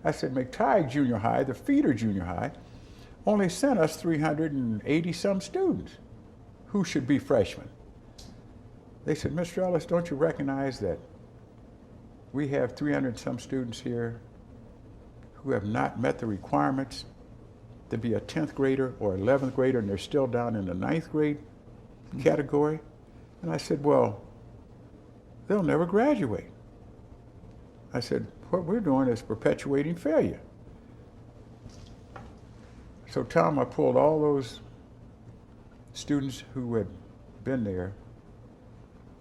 Speaker 2: I said, McTighe Junior High, the feeder junior high, only sent us 380 some students who should be freshmen. They said, Mr. Ellis, don't you recognize that we have 300 some students here who have not met the requirements to be a 10th grader or 11th grader, and they're still down in the 9th grade category? And I said, well, they'll never graduate. I said, what we're doing is perpetuating failure. So Tom, I pulled all those students who had been there,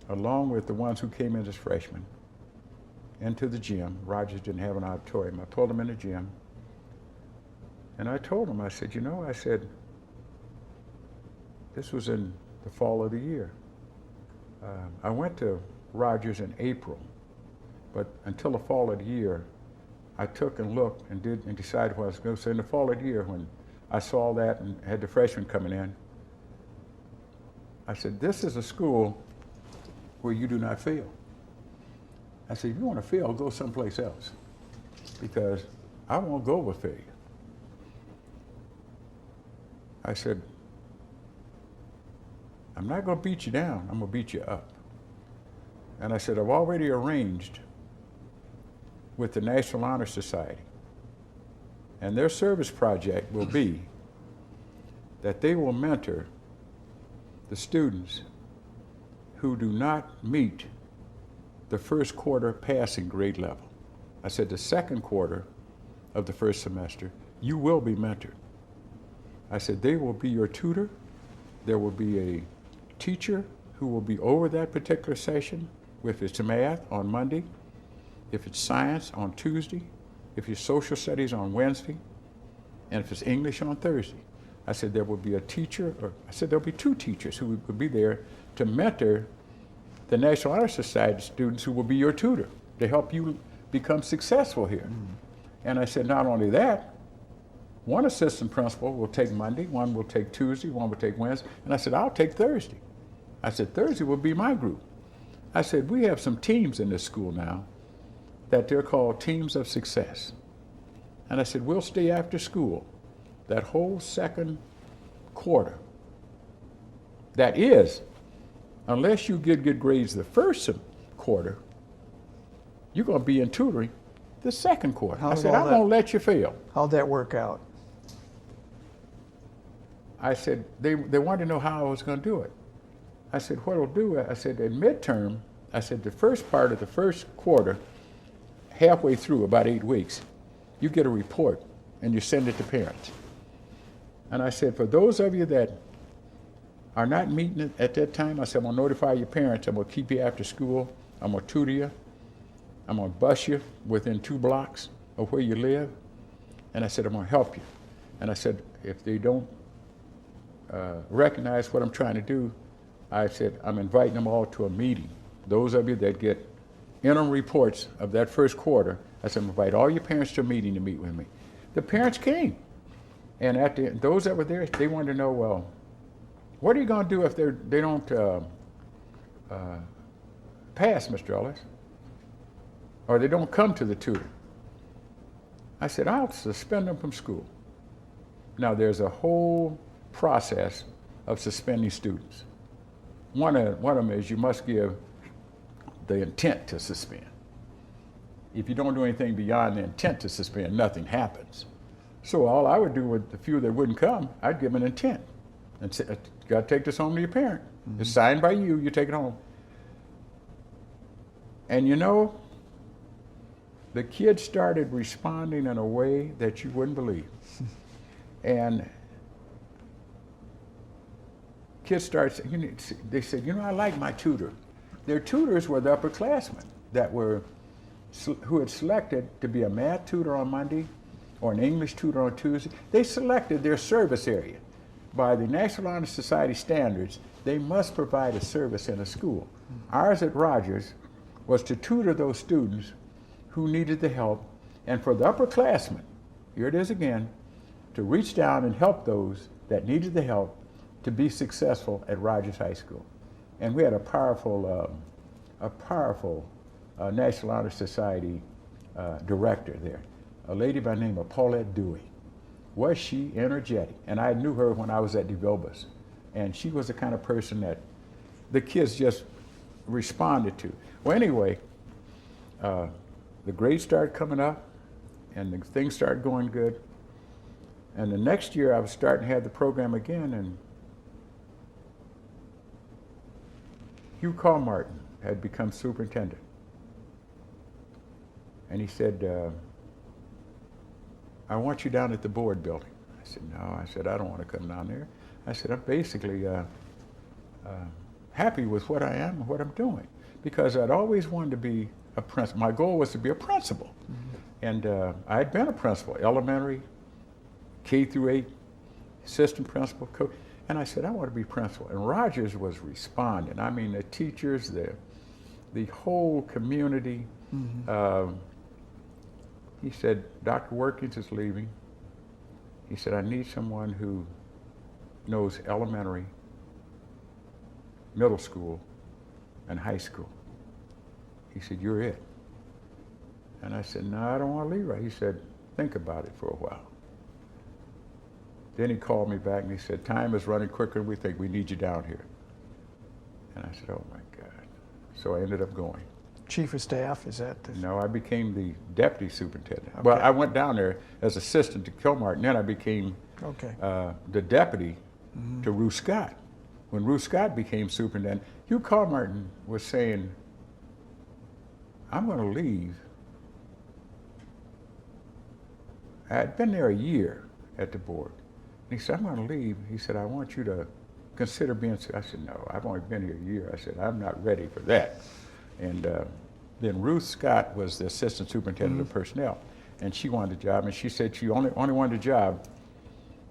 Speaker 2: along with the ones who came in as freshmen, into the gym. Rogers didn't have an auditorium. I pulled them in the gym, and I told them, I said, you know, I said, this was in the fall of the year. I went to Rogers in April, but until the fall of the year, I took and looked and decided what I was going to. So in the fall of the year, when I saw that and had the freshmen coming in, I said, this is a school where you do not fail. I said, if you want to fail, go someplace else, because I won't go with failure. I said, I'm not going to beat you down, I'm going to beat you up. And I said, I've already arranged with the National Honor Society, and their service project will be that they will mentor the students who do not meet the first quarter passing grade level. I said, the second quarter of the first semester, you will be mentored. I said, they will be your tutor. There will be a teacher who will be over that particular session. If it's math on Monday, if it's science on Tuesday, if it's social studies on Wednesday, and if it's English on Thursday. I said there will be a teacher, or I said there'll be 2 teachers who would be there to mentor the National Honor Society students who will be your tutor to help you become successful here. Mm-hmm. And I said, not only that, one assistant principal will take Monday, one will take Tuesday, one will take Wednesday, and I said, I'll take Thursday. I said, Thursday will be my group. I said, we have some teams in this school now that they're called teams of success. And I said, we'll stay after school that whole second quarter. That is, unless you get good grades the first quarter, you're going to be in tutoring the second quarter. I said, I'm going to let you fail.
Speaker 1: How'd that work out?
Speaker 2: I said, they wanted to know how I was going to do it. I said, what I'll do, I said, at midterm, I said, the first part of the first quarter, halfway through, about 8 weeks, you get a report and you send it to parents. And I said, for those of you that are not meeting it at that time, I said, I'm going to notify your parents. I'm going to keep you after school. I'm going to tutor you. I'm going to bus you within 2 blocks of where you live. And I said, I'm going to help you. And I said, if they don't recognize what I'm trying to do, I said, I'm inviting them all to a meeting. Those of you that get interim reports of that first quarter, I said, invite all your parents to a meeting to meet with me. The parents came. And at the, those that were there, they wanted to know, well, what are you going to do if they don't pass, Mr. Ellis? Or they don't come to the tutor? I said, I'll suspend them from school. Now, there's a whole process of suspending students. One of them is you must give the intent to suspend. If you don't do anything beyond the intent to suspend, nothing happens. So all I would do with the few that wouldn't come, I'd give them an intent. And say, you got to take this home to your parent. Mm-hmm. It's signed by you, you take it home. And you know, the kids started responding in a way that you wouldn't believe. And kids started saying, they said, you know, I like my tutor. Their tutors were the upperclassmen who had selected to be a math tutor on Monday or an English tutor on Tuesday. They selected their service area. By the National Honor Society standards, they must provide a service in a school. Ours at Rogers was to tutor those students who needed the help, and for the upperclassmen, here it is again, to reach down and help those that needed the help to be successful at Rogers High School. And we had a powerful National Honor Society director there, a lady by the name of Paulette Dewey. Was she energetic? And I knew her when I was at DeVilbiss. And she was the kind of person that the kids just responded to. Well, anyway, the grades started coming up and the things started going good. And the next year I was starting to have the program again, and Hugh Martin had become superintendent. And he said, I want you down at the board building. I said, no. I said, I don't want to come down there. I said, I'm basically happy with what I am and what I'm doing, because I'd always wanted to be a principal. My goal was to be a principal. Mm-hmm. And I had been a principal, elementary, K through 8, assistant principal, coach. And I said, I want to be principal. And Rogers was responding. I mean, the teachers, the whole community. Mm-hmm. He said, Dr. Workings is leaving. He said, I need someone who knows elementary, middle school, and high school. He said, you're it. And I said, no, I don't want to leave. He said, think about it for a while. Then he called me back and he said, time is running quicker than we think. We need you down here. And I said, oh my God. So I ended up going.
Speaker 1: Chief of staff, is that?
Speaker 2: No, I became the deputy superintendent.
Speaker 1: Okay.
Speaker 2: Well, I went down there as assistant to Kilmartin, and then I became the deputy to Ruth Scott. When Ruth Scott became superintendent, Hugh Kilmartin was saying, I'm going to leave. I had been there a year at the board. And he said, I'm going to leave. He said, I want you to consider being, I said, no, I've only been here a year. I said, I'm not ready for that. And then Ruth Scott was the assistant superintendent of personnel, and she wanted a job, and she said she only wanted a job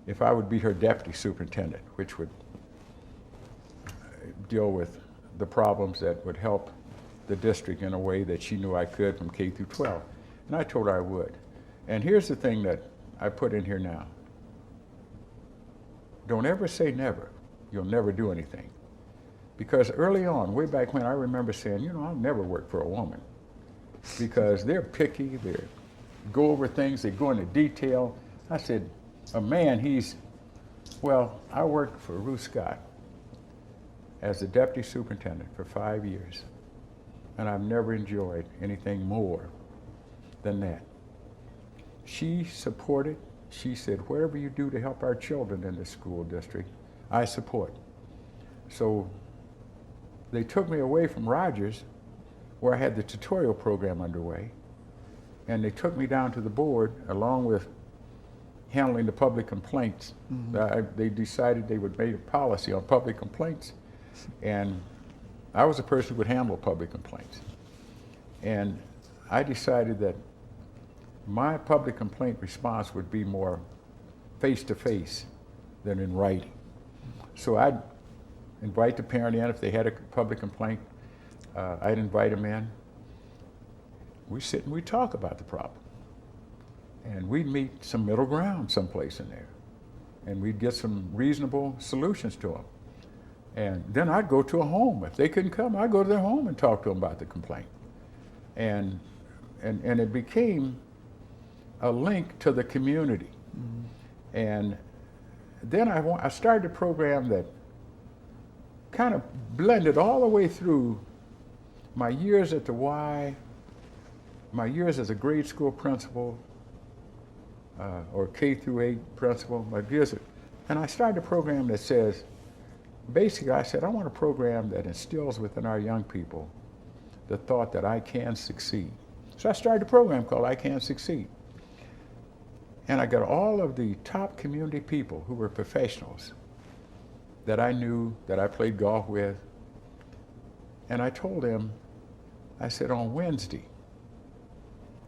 Speaker 2: if I would be her deputy superintendent, which would deal with the problems that would help the district in a way that she knew I could from K through 12. And I told her I would. And here's the thing that I put in here now. Don't ever say never. You'll never do anything. Because early on, way back when, I remember saying, you know, I'll never work for a woman. because they're picky, they go over things, they go into detail. I said, a man, I worked for Ruth Scott as the deputy superintendent for 5 years, and I've never enjoyed anything more than that. She supported, she said, whatever you do to help our children in the school district, I support. So they took me away from Rogers, where I had the tutorial program underway, and they took me down to the board along with handling the public complaints. They decided they would make a policy on public complaints, and I was the person who would handle public complaints. And I decided that my public complaint response would be more face-to-face than in writing. So I'd invite the parent in if they had a public complaint. I'd invite them in. We sit and we talk about the problem. And we'd meet some middle ground someplace in there. And we'd get some reasonable solutions to them. And then I'd go to a home. If they couldn't come, I'd go to their home and talk to them about the complaint. And it became a link to the community. And then I started a program that kind of blended all the way through my years at the Y, my years as a grade school principal, or K through 8 principal, my years, and I started a program that says, basically I said, I want a program that instills within our young people the thought that I can succeed. So I started a program called I Can Succeed. And I got all of the top community people who were professionals that I knew, that I played golf with, and I told them, I said, on Wednesday,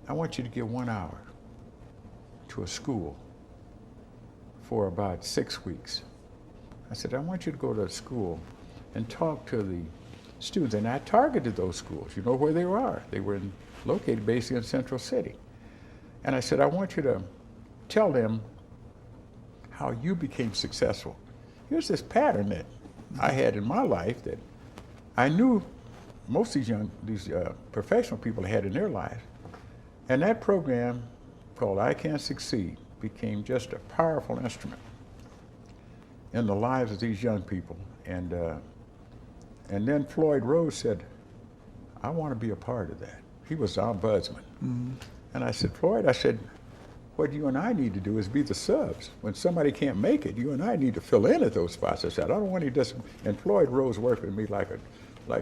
Speaker 2: I want you to give 1 hour to a school for about 6 weeks. I said, I want you to go to a school and talk to the students. And I targeted those schools. You know where they were. They were located basically in Central City. And I said, I want you to tell them how you became successful. Here's this pattern that I had in my life that I knew most of these professional people had in their lives. And that program called I Can Succeed became just a powerful instrument in the lives of these young people. And then Floyd Rose said, I want to be a part of that. He was our ombudsman. And I said, Floyd, I said, what you and I need to do is be the subs. When somebody can't make it, you and I need to fill in at those spots. I said, I don't want to and Floyd Rose worked with me like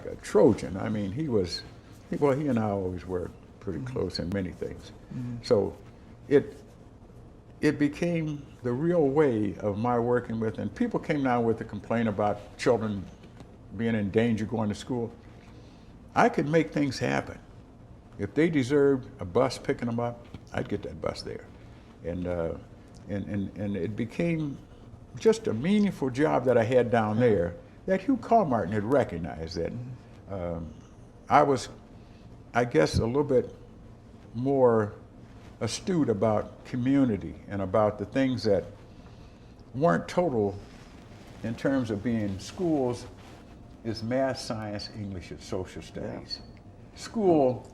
Speaker 2: a Trojan. I mean, he and I always worked pretty close in many things. So it became the real way of my working with, and people came down with a complaint about children being in danger going to school. I could make things happen. If they deserved a bus picking them up, I'd get that bus there. And it became just a meaningful job that I had down there that Hugh Carmartin had recognized that I was, I guess, a little bit more astute about community and about the things that weren't total in terms of being schools is math, science, English, and social studies. School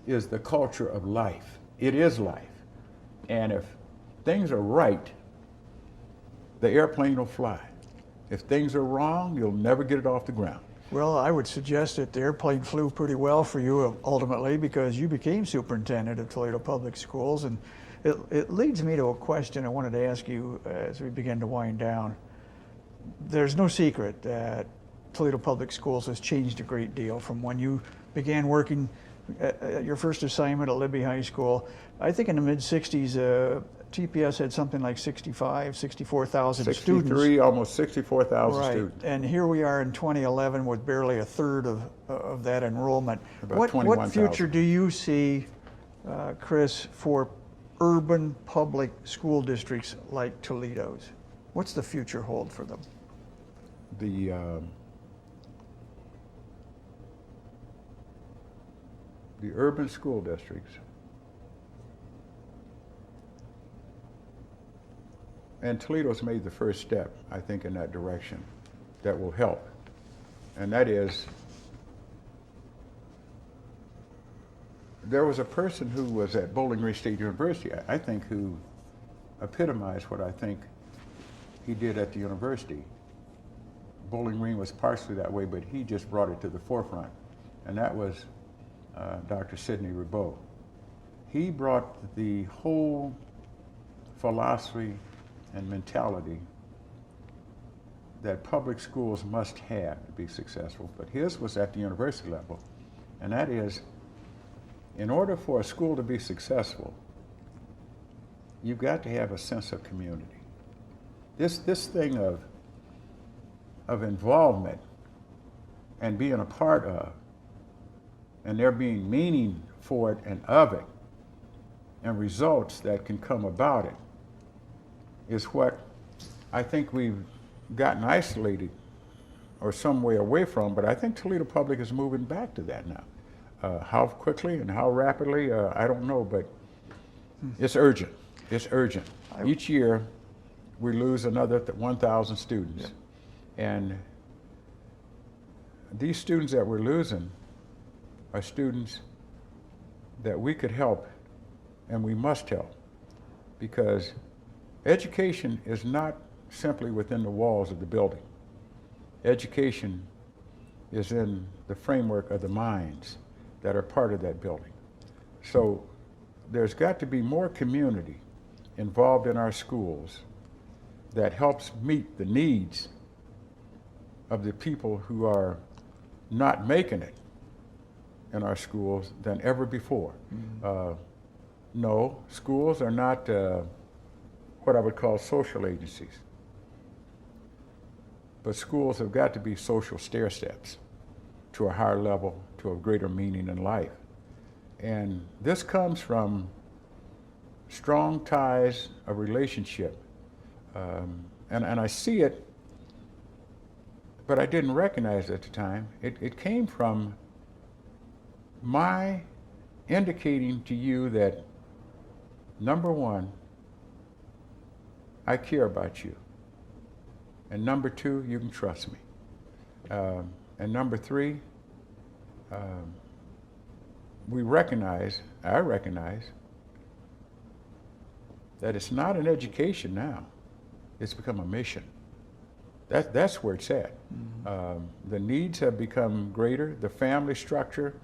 Speaker 2: is the culture of life. It is life. And if things are right, the airplane will fly. If things are wrong, you'll never get it off the ground.
Speaker 1: Well, I would suggest that the airplane flew pretty well for you ultimately, because you became superintendent of Toledo Public Schools. And it leads me to a question I wanted to ask you as we begin to wind down. There's no secret that Toledo Public Schools has changed a great deal from when you began working at your first assignment at Libby High School. I think in the mid-'60s, TPS had something like 64,000 students.
Speaker 2: 63, almost 64,000
Speaker 1: right.
Speaker 2: students.
Speaker 1: And here we are in 2011 with barely a third of that enrollment.
Speaker 2: About
Speaker 1: What future do you see, Chris, for urban public school districts like Toledo's? What's the future hold for them?
Speaker 2: The urban school districts and Toledo's made the first step, I think, in that direction that will help. And that is, there was a person who was at Bowling Green State University, I think, who epitomized what I think he did at the university. Bowling Green was partially that way, but he just brought it to the forefront, and that was Dr. Sidney Ribot. He brought the whole philosophy and mentality that public schools must have to be successful, but his was at the university level, and that is, in order for a school to be successful, you've got to have a sense of community. This thing of involvement and being a part of, and there being meaning for it and of it, and results that can come about it, is what I think we've gotten isolated or some way away from, but I think Toledo Public is moving back to that now. How quickly and how rapidly, I don't know, but it's urgent. It's urgent. Each year, we lose another 1,000 students.
Speaker 1: Yep.
Speaker 2: And these students that we're losing are students that we could help, and we must help, because education is not simply within the walls of the building. Education is in the framework of the minds that are part of that building. So there's got to be more community involved in our schools that helps meet the needs of the people who are not making it in our schools than ever before. Mm-hmm. No, schools are not what I would call social agencies, but schools have got to be social stair steps to a higher level, to a greater meaning in life. And this comes from strong ties of relationship. And I see it, but I didn't recognize it at the time. It came from my indicating to you that, number one, I care about you. And number two, you can trust me. And number three, I recognize that it's not an education now, it's become a mission. That's where it's at. Mm-hmm. The needs have become greater. The family structure,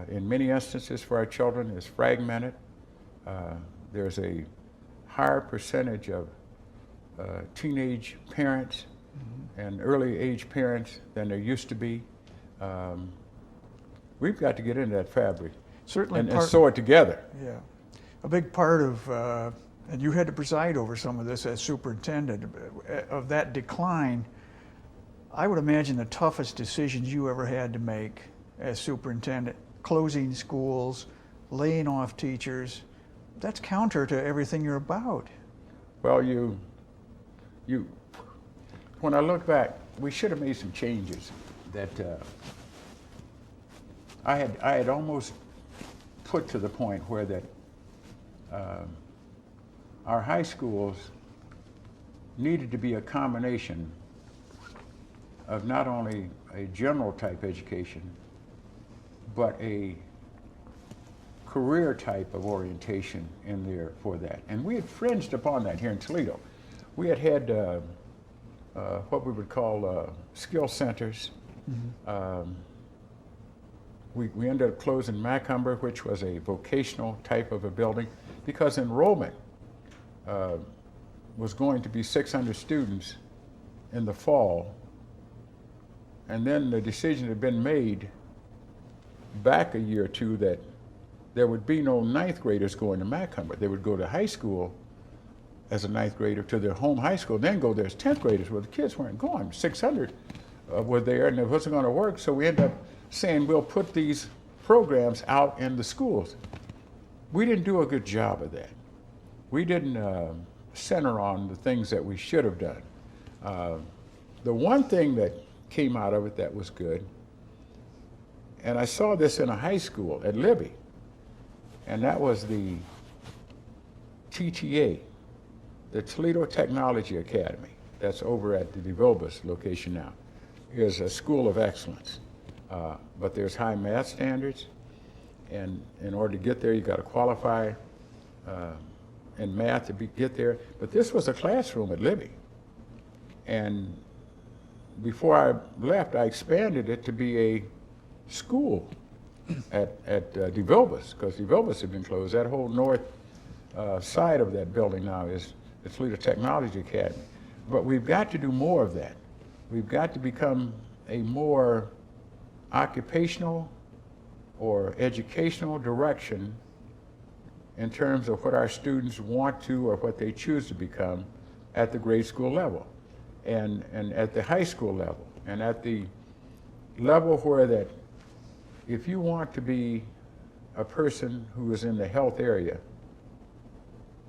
Speaker 2: in many instances for our children, is fragmented. There's a higher percentage of teenage parents mm-hmm. and early age parents than there used to be. We've got to get into that fabric.
Speaker 1: Certainly,
Speaker 2: and sew it together.
Speaker 1: Yeah. A big part of, and you had to preside over some of this as superintendent, of that decline. I would imagine the toughest decisions you ever had to make as superintendent, closing schools, laying off teachers, that's counter to everything you're about.
Speaker 2: Well, when I look back, we should have made some changes that I had almost put to the point where that our high schools needed to be a combination of not only a general type education, but a career type of orientation in there for that. And we had fringed upon that here in Toledo. We had what we would call skill centers. Mm-hmm. We ended up closing Macumber, which was a vocational type of a building, because enrollment was going to be 600 students in the fall. And then the decision had been made back a year or two that there would be no ninth graders going to Macumber. They would go to high school as a ninth grader to their home high school, then go there as 10th graders. Well, the kids weren't going. 600 were there, and it wasn't going to work, so we ended up saying we'll put these programs out in the schools. We didn't do a good job of that. We didn't center on the things that we should have done. The one thing that came out of it that was good, and I saw this in a high school at Libby, and that was the TTA, the Toledo Technology Academy, that's over at the DeVilbiss location now, is a school of excellence. But there's high math standards, And in order to get there, you got to qualify in math to get there. But this was a classroom at Libby. And before I left, I expanded it to be a school at DeVilbiss, because DeVilbiss had been closed. That whole north side of that building now is the Toledo Technology Academy. But we've got to do more of that. We've got to become a more occupational or educational direction in terms of what our students want to or what they choose to become at the grade school level and at the high school level and at the level where that if you want to be a person who is in the health area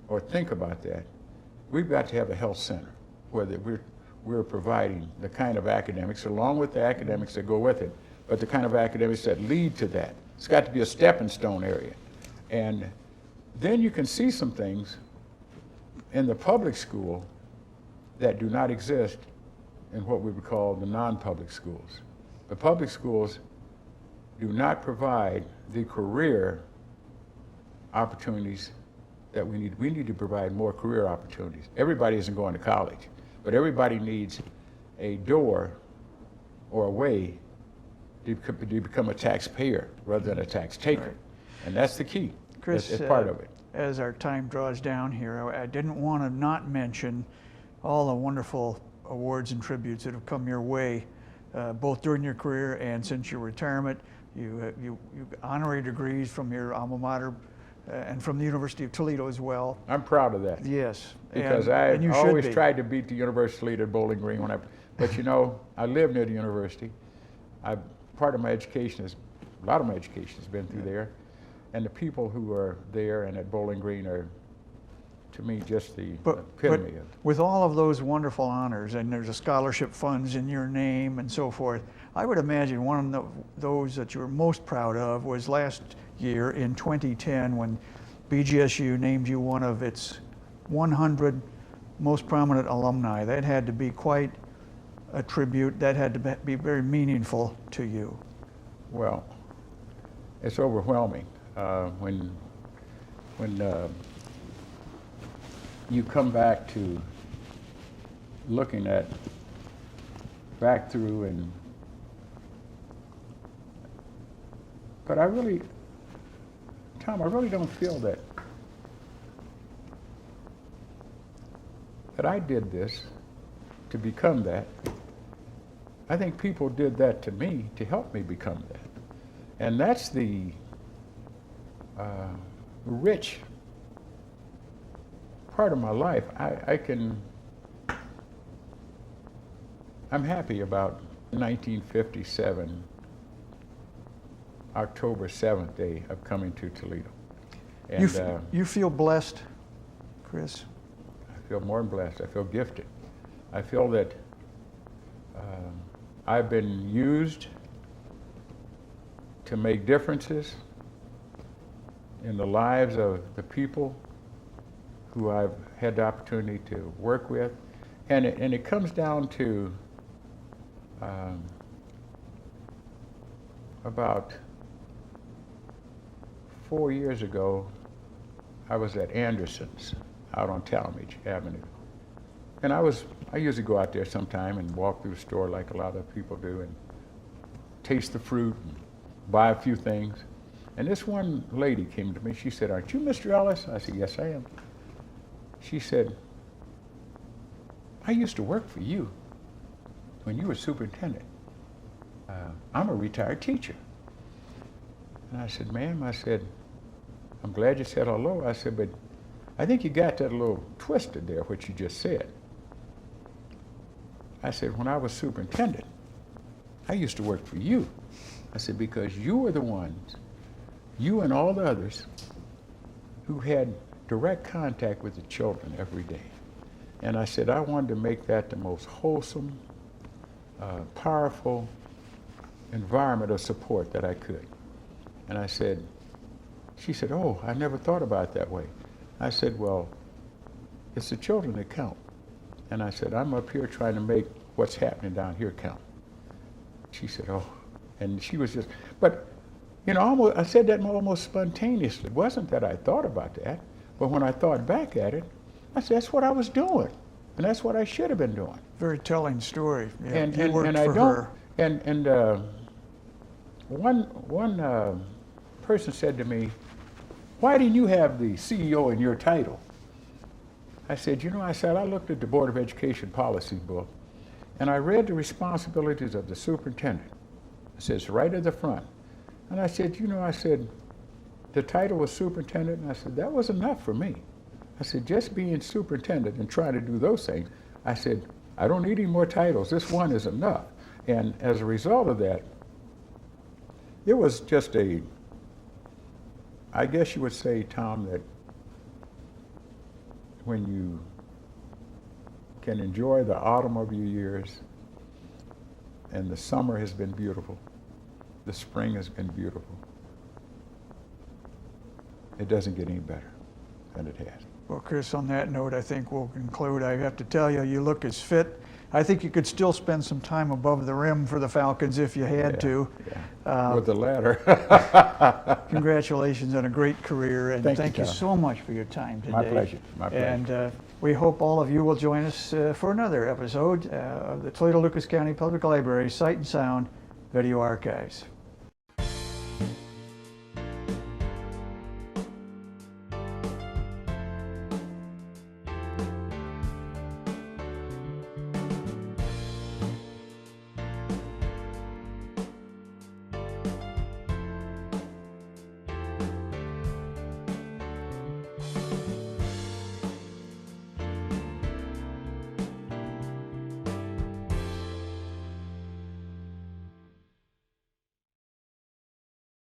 Speaker 2: or think about that, we've got to have a health center where that we're providing the kind of academics along with the academics that go with it, but the kind of academics that lead to that. It's got to be a stepping stone area. And then you can see some things in the public school that do not exist in what we would call the non-public schools. The public schools do not provide the career opportunities that we need. We need to provide more career opportunities. Everybody isn't going to college, but everybody needs a door or a way to become a taxpayer rather than a tax taker.
Speaker 1: Right.
Speaker 2: And that's the key.
Speaker 1: Chris,
Speaker 2: that's part of it.
Speaker 1: As our time draws down here, I didn't want to not mention all the wonderful awards and tributes that have come your way, both during your career and since your retirement. You honorary degrees from your alma mater and from the University of Toledo as well.
Speaker 2: I'm proud of that.
Speaker 1: Yes.
Speaker 2: Because I always tried to beat the University of Toledo at Bowling Green but you know, I live near the university. Part of my education a lot of my education has been through there. And the people who are there and at Bowling Green are, to me, just the epitome of it.
Speaker 1: With all of those wonderful honors, and there's a scholarship funds in your name and so forth, I would imagine one of those that you were most proud of was last year in 2010 when bGSU named you one of its 100 most prominent alumni. That had to be quite a tribute. That had to be very meaningful to you.
Speaker 2: Well, it's overwhelming when you come back to looking at back through but I really, Tom, I really don't feel that I did this to become that. I think people did that to me to help me become that. And that's the rich part of my life. I'm happy about 1957, October 7th day of coming to Toledo. And
Speaker 1: you feel blessed, Chris?
Speaker 2: I feel more than blessed. I feel gifted. I feel that I've been used to make differences in the lives of the people who I've had the opportunity to work with. And it comes down to about 4 years ago, I was at Anderson's out on Talmadge Avenue. And I usually go out there sometime and walk through the store like a lot of people do and taste the fruit and buy a few things. And this one lady came to me. She said, "Aren't you Mr. Ellis?" I said, "Yes, I am." She said, "I used to work for you when you were superintendent. I'm a retired teacher." And I said, "Ma'am," I said, "I'm glad you said hello." I said, "But I think you got that a little twisted there, what you just said." I said, "When I was superintendent, I used to work for you." I said, "Because you were the ones, you and all the others, who had direct contact with the children every day." And I said, I wanted to make that the most wholesome, powerful environment of support that I could. And I said, she said, "Oh, I never thought about it that way." I said, "Well, it's the children that count." And I said, "I'm up here trying to make what's happening down here count." She said, "Oh," and she was just, but You know, I said that almost spontaneously. It wasn't that I thought about that, but when I thought back at it, I said, that's what I was doing, and that's what I should have been doing.
Speaker 1: Very telling story. Yeah,
Speaker 2: And
Speaker 1: you worked
Speaker 2: I
Speaker 1: for
Speaker 2: don't.
Speaker 1: her.
Speaker 2: And one person said to me, "Why didn't you have the CEO in your title?" I said, I looked at the Board of Education policy book, and I read the responsibilities of the superintendent. It says right at the front. And I said, the title was superintendent, and I said, that was enough for me. I said, just being superintendent and trying to do those things, I said, I don't need any more titles. This one is enough. And as a result of that, it was just I guess you would say, Tom, that when you can enjoy the autumn of your years, and the summer has been beautiful, the spring has been beautiful, it doesn't get any better than it has.
Speaker 1: Well, Chris, on that note, I think we'll conclude. I have to tell you, you look as fit. I think you could still spend some time above the rim for the Falcons if you had to.
Speaker 2: Yeah. With the ladder.
Speaker 1: Congratulations on a great career, and thank you so much for your time today.
Speaker 2: My pleasure. My pleasure.
Speaker 1: And we hope all of you will join us for another episode of the Toledo Lucas County Public Library Sight and Sound Video Archives.